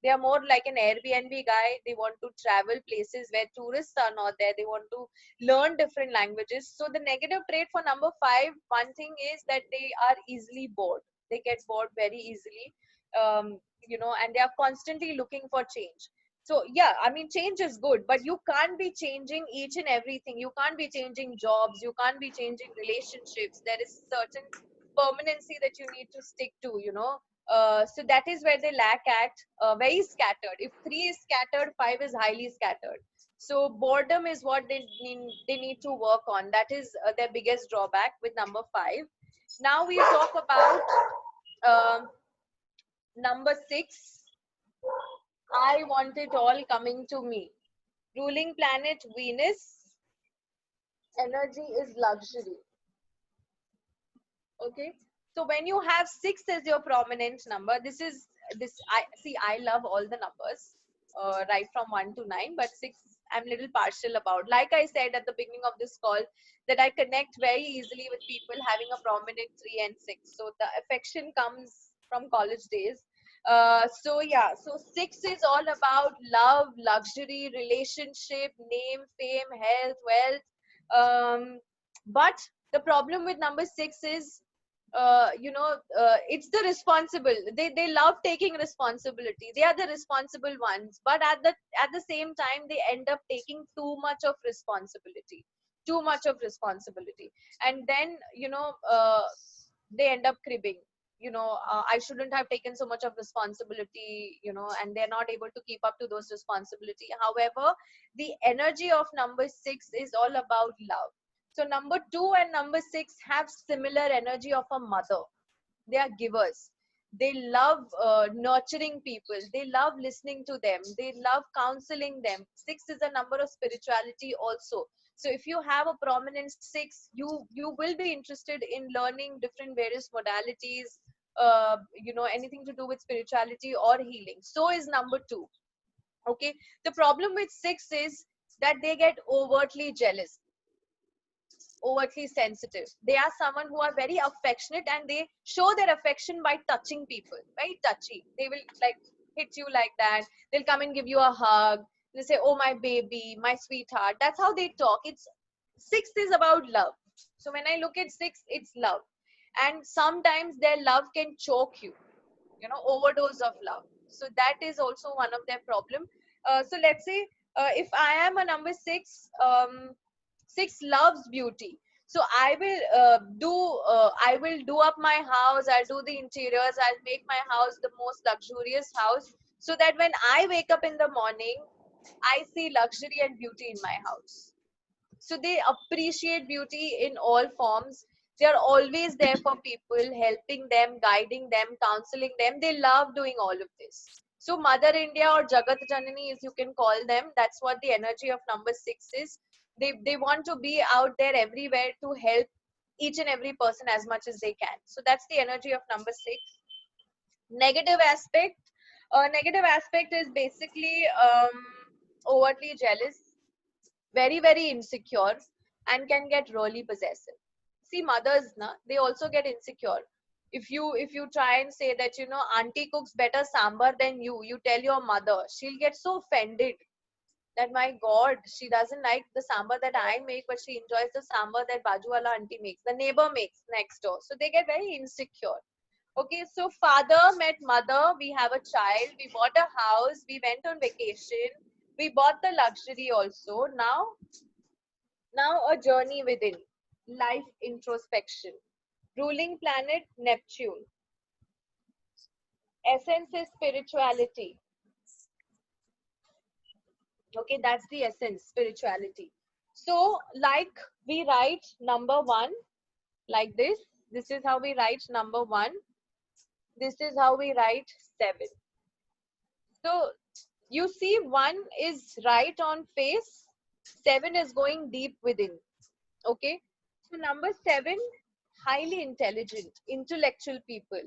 they are more like an Airbnb guy. They want to travel places where tourists are not there. They want to learn different languages. So the negative trait for number 5, one thing is that they are easily bored. They get bored very easily. And they are constantly looking for change. So yeah, I mean, change is good, but you can't be changing each and everything. You can't be changing jobs, you can't be changing relationships. There is certain permanency that you need to stick to. So that is where they lack at. Very scattered. If 3 is scattered, 5 is highly scattered. So boredom is what they need to work on. That is their biggest drawback with number 5. Now we talk about number 6. I want it all coming to me. Ruling planet Venus. Energy is luxury. Okay. So when you have 6 as your prominent number, I love all the numbers, right from 1 to 9, but 6 I'm little partial about. Like I said at the beginning of this call, that I connect very easily with people having a prominent 3 and 6. So the affection comes from college days. So yeah, so 6 is all about love, luxury, relationship, name, fame, health, wealth. But the problem with number 6 is, it's the responsible. They love taking responsibility. They are the responsible ones, but at the same time they end up taking too much of responsibility, and then they end up cribbing. I shouldn't have taken so much of responsibility, and they're not able to keep up to those responsibility. However, the energy of number 6 is all about love. So number 2 and number 6 have similar energy of a mother. They are givers. They love nurturing people. They love listening to them. They love counseling them. 6 is a number of spirituality also. So if you have a prominent 6, you will be interested in learning different various modalities, anything to do with spirituality or healing. So is number 2. Okay. The problem with 6 is that they get overtly jealous, overtly sensitive. They are someone who are very affectionate, and they show their affection by touching people. Very touchy. They will like hit you like that. They'll come and give you a hug. They say, "Oh, my baby, my sweetheart." That's how they talk. 6 is about love. So when I look at 6, it's love. And sometimes their love can choke you, overdose of love. So that is also one of their problem. So let's say, if I am a number 6, 6 loves beauty. So I will do up my house. I'll do the interiors. I'll make my house the most luxurious house, so that when I wake up in the morning, I see luxury and beauty in my house. So they appreciate beauty in all forms. They are always there for people, helping them, guiding them, counseling them. They love doing all of this. So Mother India, or Jagat Janani, as you can call them, that's what the energy of number 6 is. They want to be out there everywhere to help each and every person as much as they can. So that's the energy of number 6. Negative aspect. Negative aspect is basically overtly jealous, very, very insecure, and can get really possessive. See, mothers, they also get insecure. If you try and say that, auntie cooks better sambar than you tell your mother, she'll get so offended that, my God, she doesn't like the sambar that I make, but she enjoys the sambar that bajuwala auntie makes, the neighbor makes next door. So they get very insecure. Okay, so father met mother, we have a child, we bought a house, we went on vacation, we bought the luxury also. Now a journey within, life introspection. Ruling planet Neptune. Essence is spirituality. Okay, that's the essence, spirituality. So, like we write number one, like this. This is how we write number one. This is how we write seven. So, you see, one is right on face, seven is going deep within. Okay, so number seven, highly intelligent, intellectual people.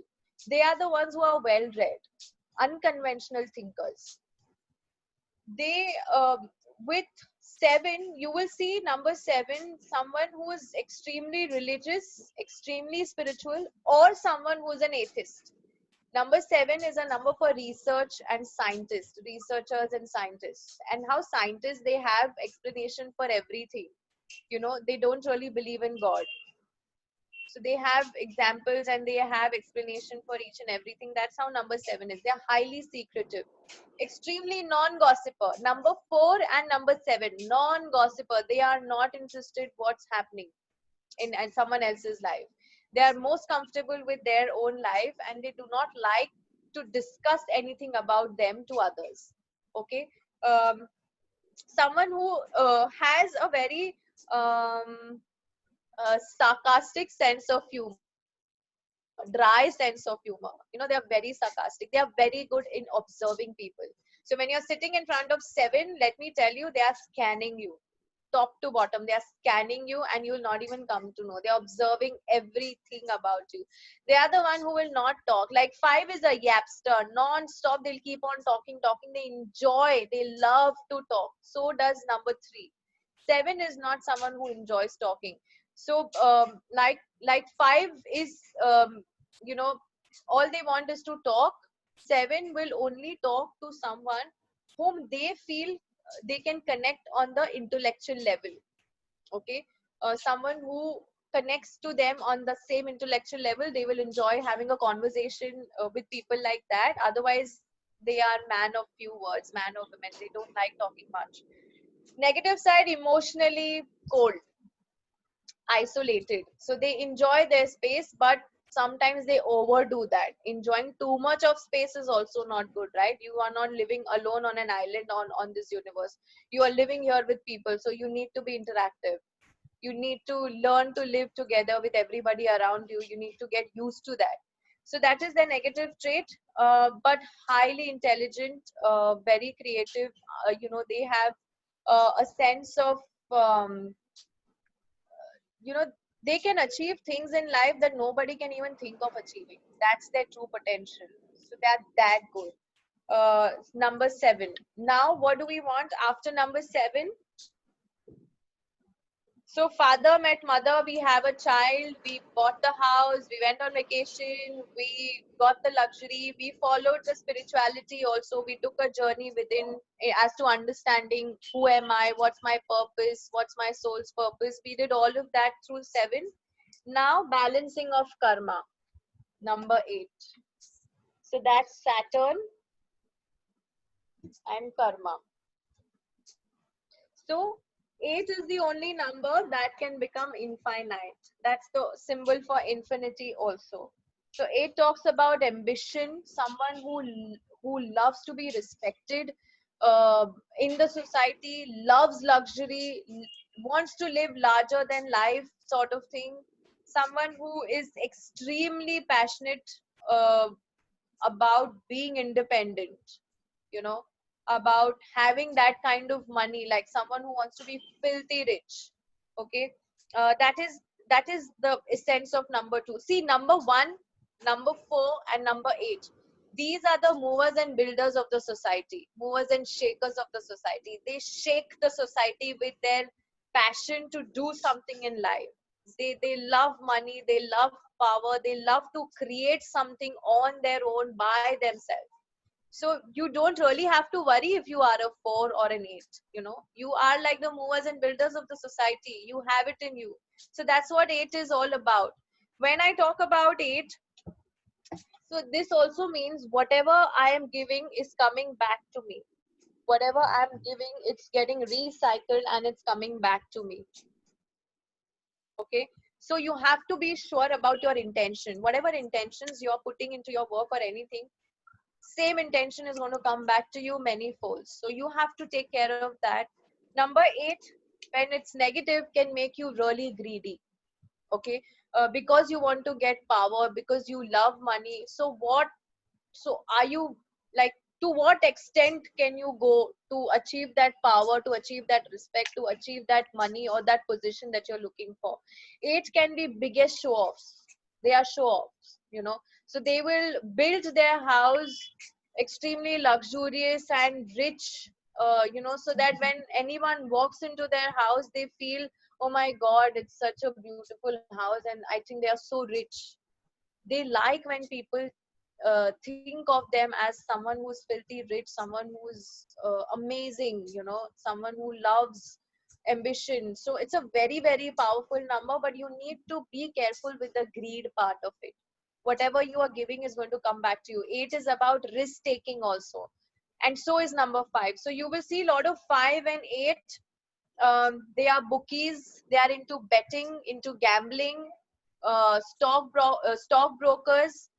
They are the ones who are well read, unconventional thinkers. They with seven, you will see number seven, someone who is extremely religious, extremely spiritual, or someone who is an atheist. Number seven is a number for research and scientists, researchers and scientists. And how scientists, they have explanation for everything. You know, they don't really believe in God. So they have examples and they have explanation for each and everything. That's how number seven is. They are highly secretive, extremely non-gossiper. Number four and number seven, non-gossiper. They are not interested what's happening in someone else's life. They are most comfortable with their own life and they do not like to discuss anything about them to others. Okay, someone who has a very sarcastic sense of humor, dry sense of humor. You know, they are very sarcastic. They are very good in observing people. So when you're sitting in front of seven, let me tell you, they are scanning you top to bottom. They are scanning you and you will not even come to know. They are observing everything about you. They are the one who will not talk. Like five is a yapster, non-stop. They'll keep on talking. They enjoy, they love to talk. So does number three. Seven is not someone who enjoys talking. So like five is you know, all they want is to talk. Seven will only talk to someone whom they feel they can connect on the intellectual level. Okay, someone who connects to them on the same intellectual level, they will enjoy having a conversation with people like that. Otherwise, they are man of few words, man of women. They don't like talking much. Negative side, emotionally cold, isolated. So they enjoy their space, but sometimes they overdo that. Enjoying too much of space is also not good, right? You are not living alone on an island on this universe. You are living here with people, so you need to be interactive. You need to learn to live together with everybody around you. You need to get used to that. So that is the negative trait, but highly intelligent, very creative. You know, they have a sense of um, you know, they can achieve things in life that nobody can even think of achieving. That's their true potential. So that's that good. Number seven. Now what do we want after number seven? So father met mother, we have a child, we bought the house, we went on vacation, we got the luxury, we followed the spirituality also, we took a journey within as to understanding who am I, what's my purpose, what's my soul's purpose. We did all of that through seven. Now balancing of karma, number eight. So that's Saturn and karma. So 8 is the only number that can become infinite. That's the symbol for infinity also. So 8 talks about ambition, someone who loves to be respected in the society, loves luxury, wants to live larger than life sort of thing. Someone who is extremely passionate uh, about being independent, you know, about having that kind of money, like someone who wants to be filthy rich. Okay, that is the essence of number two. See, number one, number four, and number eight, these are the movers and builders of the society, movers and shakers of the society. They shake the society with their passion to do something in life. They love money, they love power, they love to create something on their own by themselves. So you don't really have to worry if you are a 4 or an 8. You know, you are like the movers and builders of the society. You have it in you. So that's what 8 is all about. When I talk about 8, So this also means whatever I am giving is coming back to me. Whatever I'm giving, it's getting recycled and it's coming back to me. Okay. So you have to be sure about your intention. Whatever intentions you're putting into your work or anything, same intention is going to come back to you many folds. So you have to take care of that. Number 8, when it's negative, can make you really greedy. Okay. Because you want to get power, because you love money. So are you, like, to what extent can you go to achieve that power, to achieve that respect, to achieve that money or that position that you're looking for? 8 can be biggest show offs. They are show offs, so they will build their house extremely luxurious and rich, so that when anyone walks into their house, they feel, oh my god, it's such a beautiful house, and I think they are so rich. They like when people think of them as someone who's filthy rich, someone who's amazing, someone who loves ambition. So it's a very, very powerful number, but you need to be careful with the greed part of it. Whatever you are giving is going to come back to you. 8 is about risk taking also, and so is number 5. So you will see a lot of 5 and 8. They are bookies. They are into betting, into gambling, stockbrokers,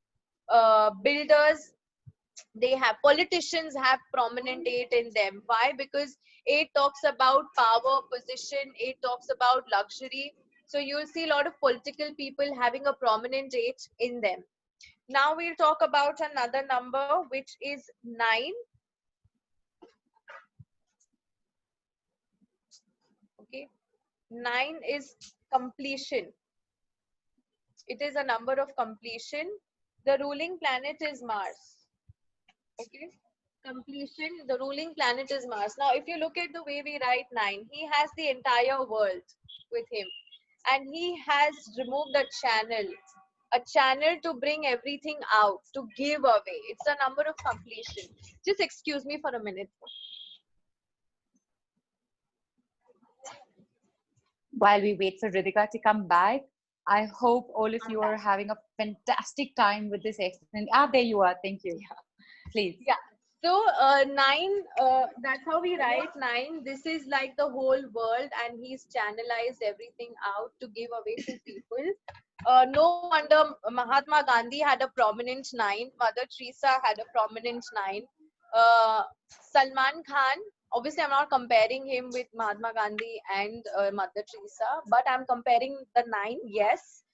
builders. They have politicians have prominent 8 in them. Why? Because 8 talks about power, position. 8 talks about luxury. So you'll see a lot of political people having a prominent 8 in them. Now we'll talk about another number, which is 9. Okay, 9 is completion. It is a number of completion. The ruling planet is Mars. Okay, completion. The ruling planet is Mars. Now, if you look at the way we write 9, he has the entire world with him, and he has removed a channel to bring everything out, to give away. It's a number of completion. Just excuse me for a minute. While we wait for Riddika to come back, I hope all of you are having a fantastic time with this excellent. There you are. Thank you. Yeah. Please. Yeah. So 9, that's how we write 9. This is like the whole world, and he's channelized everything out to give away to people. No wonder Mahatma Gandhi had a prominent 9. Mother Teresa had a prominent 9. Salman Khan, obviously I'm not comparing him with Mahatma Gandhi and Mother Teresa, but I'm comparing the 9. Yes,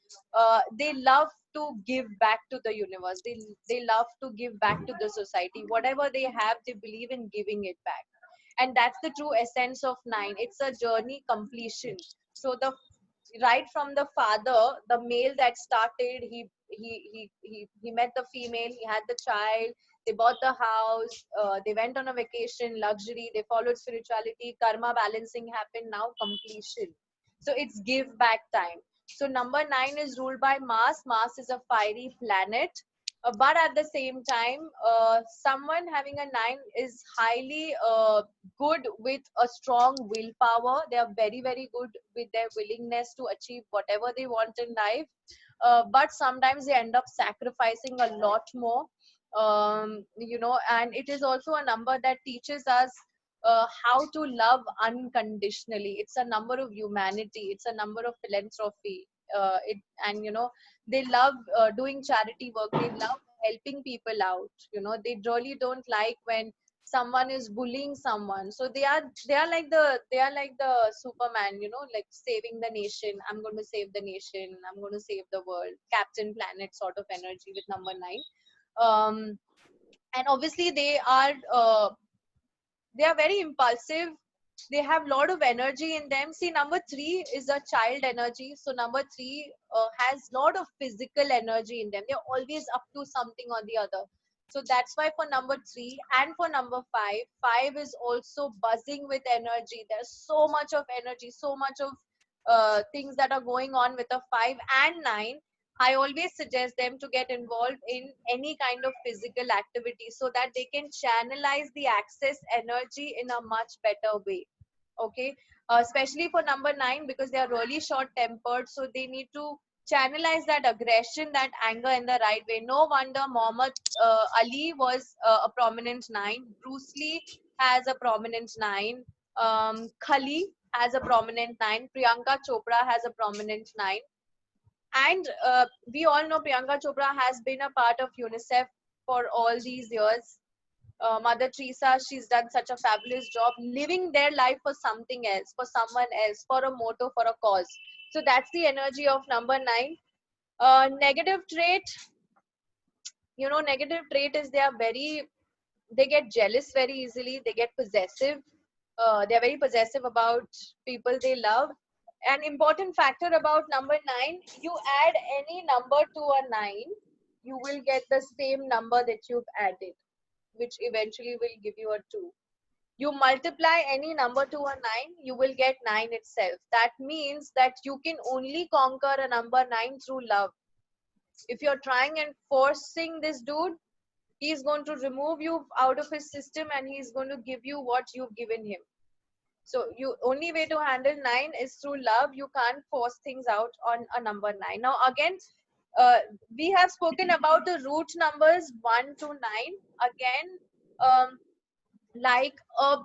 they love to give back to the universe. They love to give back to the society. Whatever they have, they believe in giving it back, and that's the true essence of 9. It's a journey completion. So the right from the father, the male that started, he met the female, he had the child, they bought the house, they went on a vacation, luxury, they followed spirituality, karma balancing happened, now completion. So it's give back time. So number 9 is ruled by Mars. Mars is a fiery planet. But at the same time, someone having a 9 is highly good with a strong willpower. They are very, very good with their willingness to achieve whatever they want in life. But sometimes they end up sacrificing a lot more. And it is also a number that teaches us how to love unconditionally. It's a number of humanity. It's a number of philanthropy. They love doing charity work. They love helping people out. They really don't like when someone is bullying someone. So they are like the Superman. Like saving the nation. I'm going to save the nation. I'm going to save the world. Captain Planet sort of energy with number 9. And obviously they are very impulsive. They have a lot of energy in them. See, number 3 is a child energy. So number 3 has a lot of physical energy in them. They're always up to something or the other. So that's why for number 3 and for number 5 is also buzzing with energy. There's so much of energy, so much of things that are going on with a 5 and 9. I always suggest them to get involved in any kind of physical activity so that they can channelize the excess energy in a much better way. Okay, especially for number 9, because they are really short tempered, so they need to channelize that aggression, that anger in the right way. No wonder Muhammad Ali was a prominent 9. Bruce Lee has a prominent 9. Khali has a prominent 9. Priyanka Chopra has a prominent 9. And we all know Priyanka Chopra has been a part of UNICEF for all these years. Mother Teresa, she's done such a fabulous job living their life for something else, for someone else, for a motto, for a cause. So that's the energy of number 9. Negative trait, negative trait is they get jealous very easily, they get possessive. They're very possessive about people they love. An important factor about number 9, you add any number to a 9, you will get the same number that you've added, which eventually will give you a 2. You multiply any number to a 9, you will get 9 itself. That means that you can only conquer a number 9 through love. If you're trying and forcing this dude, he's going to remove you out of his system and he's going to give you what you've given him. So you only way to handle 9 is through love. You can't force things out on a number 9. Now again, we have spoken about the root numbers 1 to 9. Again, like a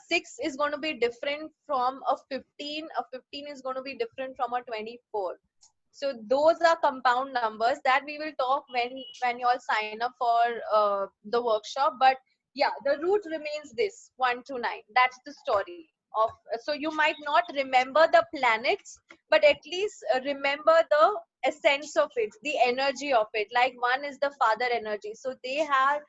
6 is going to be different from a 15. A 15 is going to be different from a 24. So those are compound numbers that we will talk when you all sign up for the workshop. But yeah, the root remains this 1 to 9. That's the story of. So you might not remember the planets, but at least remember the essence of it, the energy of it. Like 1 is the father energy, so they have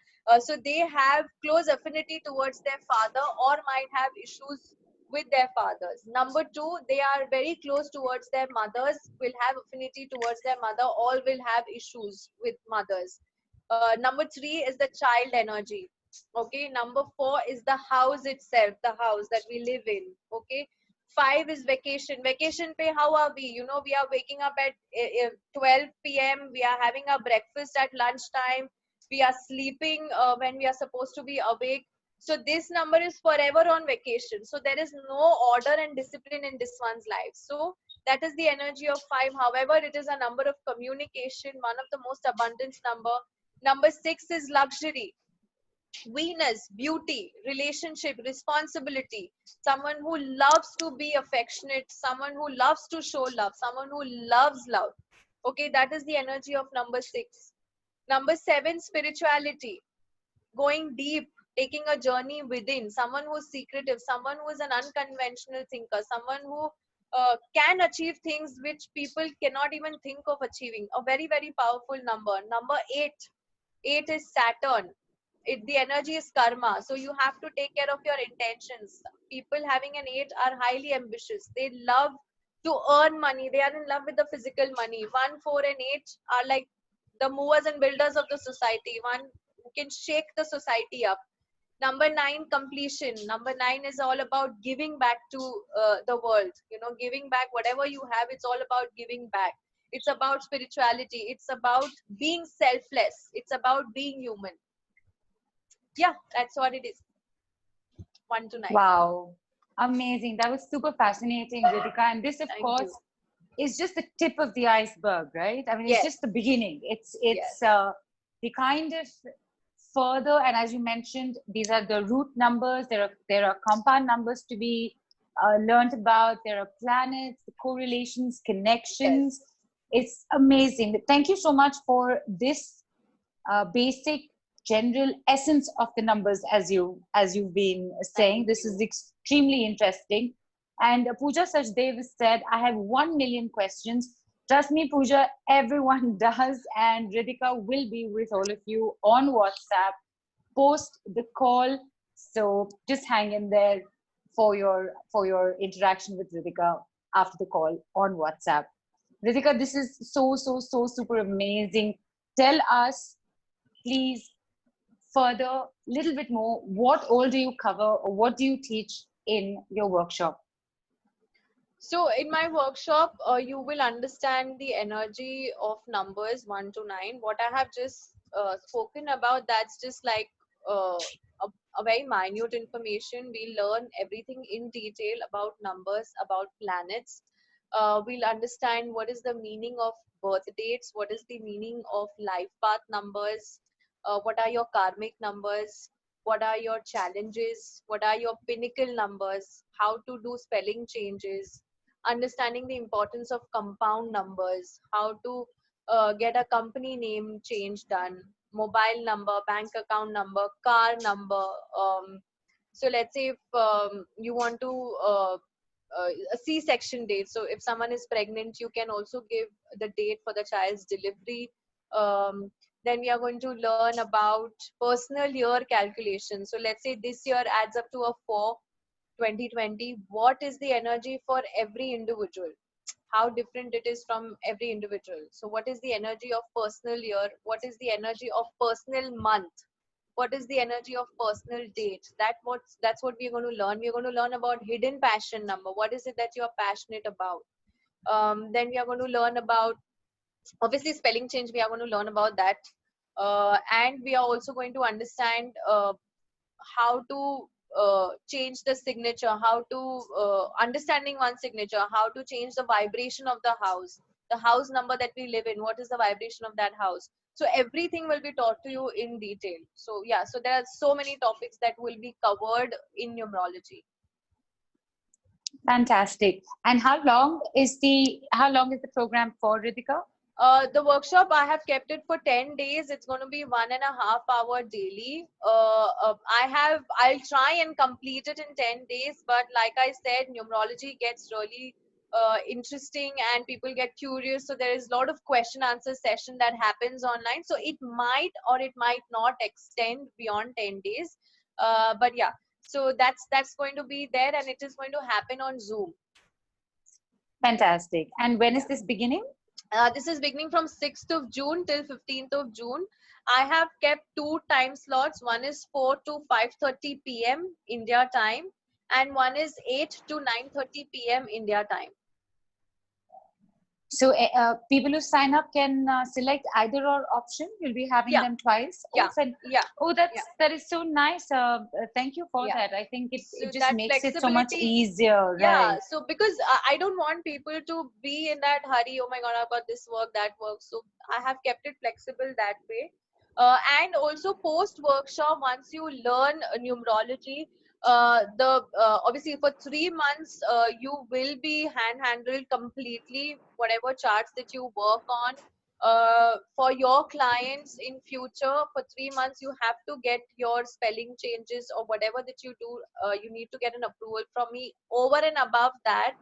close affinity towards their father or might have issues with their fathers. Number 2, they are very close towards their mothers, will have affinity towards their mother, all will have issues with mothers. Number 3 is the child energy. Okay, number 4 is the house itself, the house that we live in. Okay, 5 is vacation. Vacation pay, how are we? We are waking up at 12 p.m. We are having our breakfast at lunchtime. We are sleeping when we are supposed to be awake. So this number is forever on vacation. So there is no order and discipline in this one's life. So that is the energy of 5. However, it is a number of communication, one of the most abundant number. Number 6 is luxury. Venus, beauty, relationship, responsibility, someone who loves to be affectionate, someone who loves to show love, someone who loves love. Okay, that is the energy of number 6. Number 7, spirituality, going deep, taking a journey within, someone who's secretive, someone who is an unconventional thinker, someone who can achieve things which people cannot even think of achieving. A very, very powerful number. Number 8, 8 is Saturn. The energy is karma, so you have to take care of your intentions. People having an 8 are highly ambitious. They love to earn money. They are in love with the physical money. 1, 4 and 8 are like the movers and builders of the society. One who can shake the society up. Number 9, completion. Number 9 is all about giving back to the world. Giving back whatever you have. It's all about giving back. It's about spirituality. It's about being selfless. It's about being human. Yeah, that's what it is. 1 to 9. Wow, amazing. That was super fascinating, Riddika. And this, of Thank course, you. is just the tip of the iceberg, right? I mean, it's Yes. just the beginning. It's Yes. the kind of further, and as you mentioned, these are the root numbers. There are compound numbers to be learned about. There are planets, correlations, connections. It's amazing. Thank you so much for this basic general essence of the numbers, as you've been saying. This is extremely interesting. And Pooja Sachdev said, I have 1 million questions. Trust me, Pooja, everyone does. And Riddika will be with all of you on WhatsApp post the call. So just hang in there for your interaction with Riddika after the call on WhatsApp. Riddika, this is so super amazing. Tell us, please, further, little bit more, what all do you cover or what do you teach in your workshop? So in my workshop, you will understand the energy of numbers 1 to 9. What I have just spoken about, that's just like a very minute information. We learn everything in detail about numbers, about planets. We'll understand what is the meaning of birth dates, what is the meaning of life path numbers, what are your karmic numbers, what are your challenges, what are your pinnacle numbers, how to do spelling changes, understanding the importance of compound numbers, how to get a company name change done, mobile number, bank account number, car number. So let's say if you want to a C-section date. So if someone is pregnant, you can also give the date for the child's delivery. Then we are going to learn about personal year calculation. So let's say this year adds up to a 4, 2020. What is the energy for every individual? How different it is from every individual. So what is the energy of personal year? What is the energy of personal month? What is the energy of personal date? That's what we're going to learn. We're going to learn about hidden passion number. What is it that you are passionate about? Then we are going to learn about, obviously, spelling change. We are going to learn about that. And we are also going to understand how to change the signature, how to understanding one signature, how to change the vibration of the house number that we live in, what is the vibration of that house. So everything will be taught to you in detail. So yeah, so there are so many topics that will be covered in numerology. Fantastic. And how long is the program for, Riddika? The workshop, I have kept it for 10 days. It's going to be 1.5 hour daily. I'll try and complete it in 10 days. But like I said, numerology gets really interesting and people get curious. So there is a lot of question answer session that happens online. So it might or it might not extend beyond 10 days. But yeah, so that's going to be there, and it is going to happen on Zoom. Fantastic. And when is this beginning? This is beginning from 6th of June till 15th of June. I have kept 2 time slots. One is 4 to 5:30 p.m. India time, and one is 8 to 9:30 p.m. India time. So people who sign up can select either or option. You'll be having them twice. Yeah. That is so nice. Thank you for that. I think it just makes it so much easier. Yeah. Right. So because I don't want people to be in that hurry. Oh my God, I've got this work, that work. So I have kept it flexible that way. And also post workshop, once you learn numerology, obviously for 3 months you will be handled completely, whatever charts that you work on. For your clients in future, for 3 months you have to get your spelling changes or whatever that you do. You need to get an approval from me. Over and above that,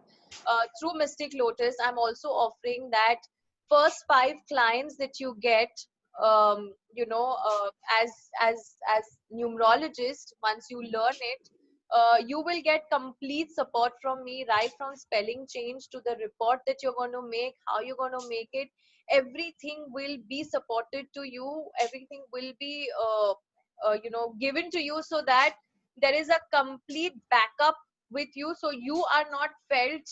through Mystic Lotus, I'm also offering that first 5 clients that you get, as numerologist, once you learn it, you will get complete support from me, right from spelling change to the report that you're going to make, how you're going to make it. Everything will be supported to you. Everything will be given to you, so that there is a complete backup with you, so you are not felt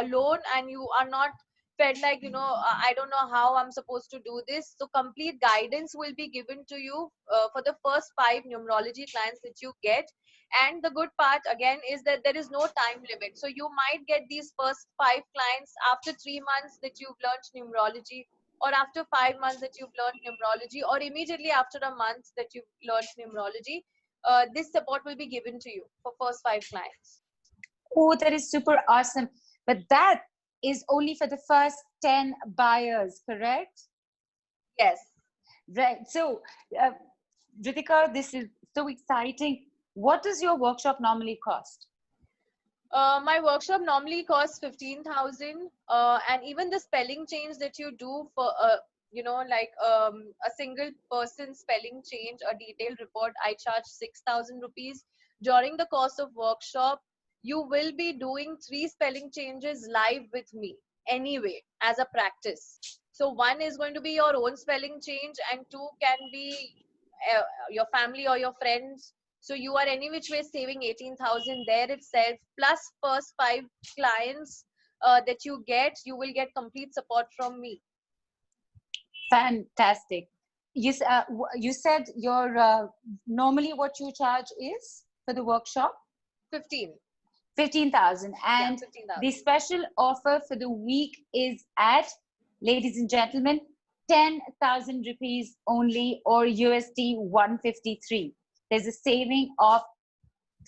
alone, and you are not felt like, I don't know how I'm supposed to do this. So complete guidance will be given to you for the first 5 numerology clients that you get. And the good part again is that there is no time limit. So you might get these first 5 clients after 3 months that you've learned numerology, or after 5 months that you've learned numerology, or immediately after a month that you've learned numerology. This support will be given to you for first 5 clients. Oh, that is super awesome. But that is only for the first 10 buyers, correct? Yes. Right. So, Riddika, this is so exciting. What does your workshop normally cost? My workshop normally costs 15,000, and even the spelling change that you do for a single person spelling change, a detailed report, I charge 6,000 rupees. During the course of workshop, you will be doing 3 spelling changes live with me anyway as a practice. So 1 is going to be your own spelling change, and 2 can be your family or your friends. So you are any which way saving 18,000 there itself, plus first 5 clients that you get, you will get complete support from me. Fantastic. You said your normally what you charge is for the workshop? 15,000. 15,000. And 15,000. the special offer for the week is at ladies and gentlemen, 10,000 rupees only, or USD 153. There's a saving of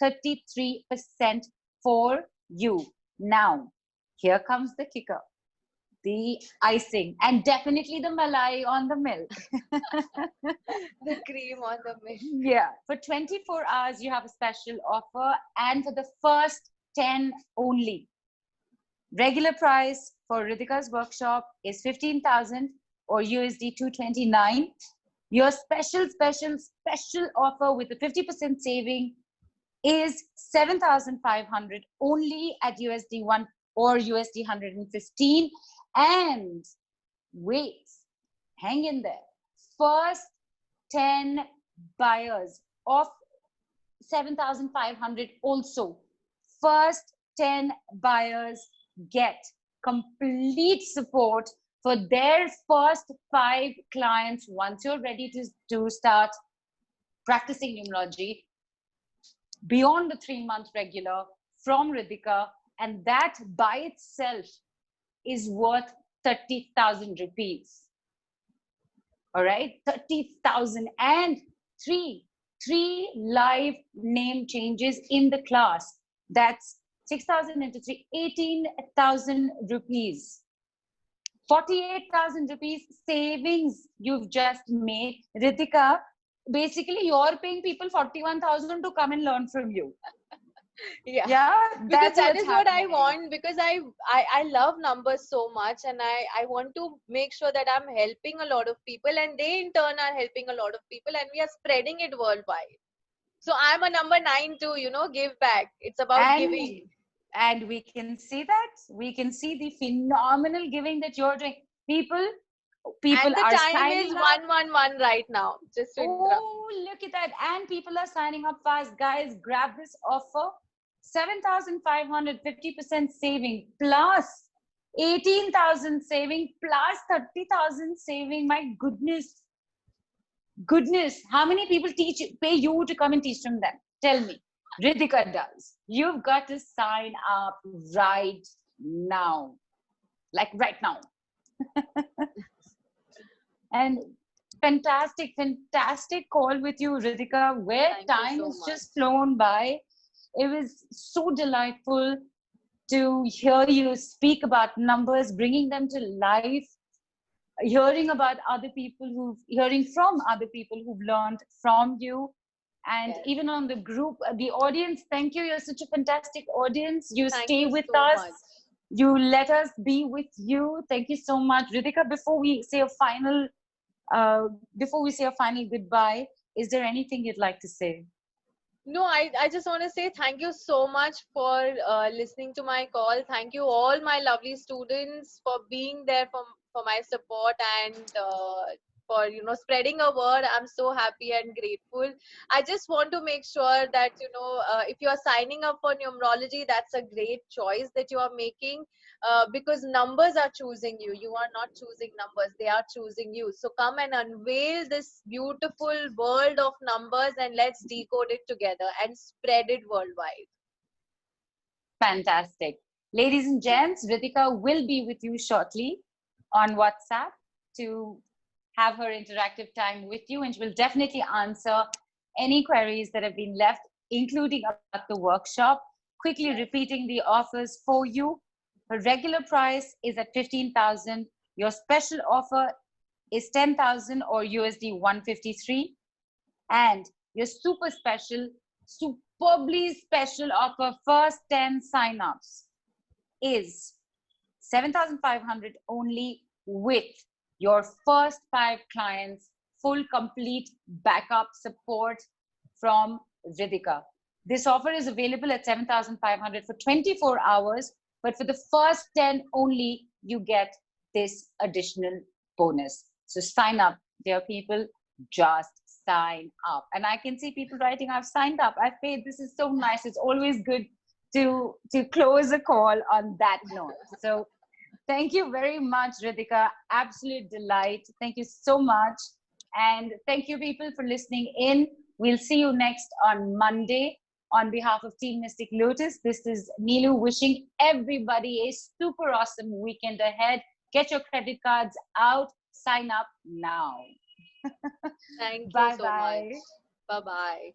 33% for you. Now, here comes the kicker, the icing, and definitely the malai on the milk. The cream on the milk. Yeah, for 24 hours, you have a special offer, and for the first 10 only. Regular price for Riddika's workshop is 15,000 or USD 229. Your special offer with a 50% saving is 7,500 only at USD 1 or USD 115. And wait, hang in there. First 10 buyers of 7,500 also. First 10 buyers get complete support for their first 5 clients once you're ready to start practicing numerology beyond the 3-month regular from Riddika, and that by itself is worth 30,000 rupees. All right, 30,000, and three live name changes in the class. That's 6,000 into 3, 18,000 rupees. 48,000 rupees savings you've just made. Riddika, basically you're paying people 41,000 to come and learn from you. Yeah, because that's that is what I happening. want, because I love numbers so much, and I want to make sure that I'm helping a lot of people, and they in turn are helping a lot of people, and we are spreading it worldwide. So I'm a number 9 too, give back. It's about giving. And we can see that. We can see the phenomenal giving that you're doing. People And the are time signing is up. 111 right now. Just to interrupt. Oh, look at that. And people are signing up fast. Guys, grab this offer. 7,500, 50% saving, plus 18,000 saving, plus 30,000 saving. My goodness. Goodness. How many people pay you to come and teach from them? Tell me. Riddika does. You've got to sign up right now. Like right now. And fantastic call with you, Riddika, where Thank you time so has much. just flown by. It was so delightful to hear you speak about numbers, bringing them to life, hearing from other people who've learned from you. And Yes. even on the group, the audience, thank you. You're such a fantastic audience. You Thank stay you with so us. much. You let us be with you. Thank you so much. Riddika, before we say a final goodbye, is there anything you'd like to say? No, I just want to say thank you so much for listening to my call. Thank you all my lovely students for being there for my support, and for spreading a word. I'm so happy and grateful. I just want to make sure that if you are signing up for numerology, that's a great choice that you are making, because numbers are choosing you. You are not choosing numbers, they are choosing you. So come and unveil this beautiful world of numbers, and let's decode it together and spread it worldwide. Fantastic. Ladies and gents, Riddika will be with you shortly on WhatsApp to have her interactive time with you, and she will definitely answer any queries that have been left, including about the workshop. Quickly repeating the offers for you. Her regular price is at 15,000. Your special offer is 10,000 or USD 153. And your superbly special offer, first 10 signups, is 7,500 only, with your first 5 clients, full complete backup support from Riddika. This offer is available at 7,500 for 24 hours, but for the first 10 only, you get this additional bonus. So sign up, dear people, just sign up. And I can see people writing, I've signed up, I've paid. This is so nice. It's always good to close a call on that note. So thank you very much, Riddika. Absolute delight. Thank you so much. And thank you, people, for listening in. We'll see you next on Monday. On behalf of Team Mystic Lotus, this is Neelu wishing everybody a super awesome weekend ahead. Get your credit cards out. Sign up now. Thank you Bye so much. bye. Bye bye.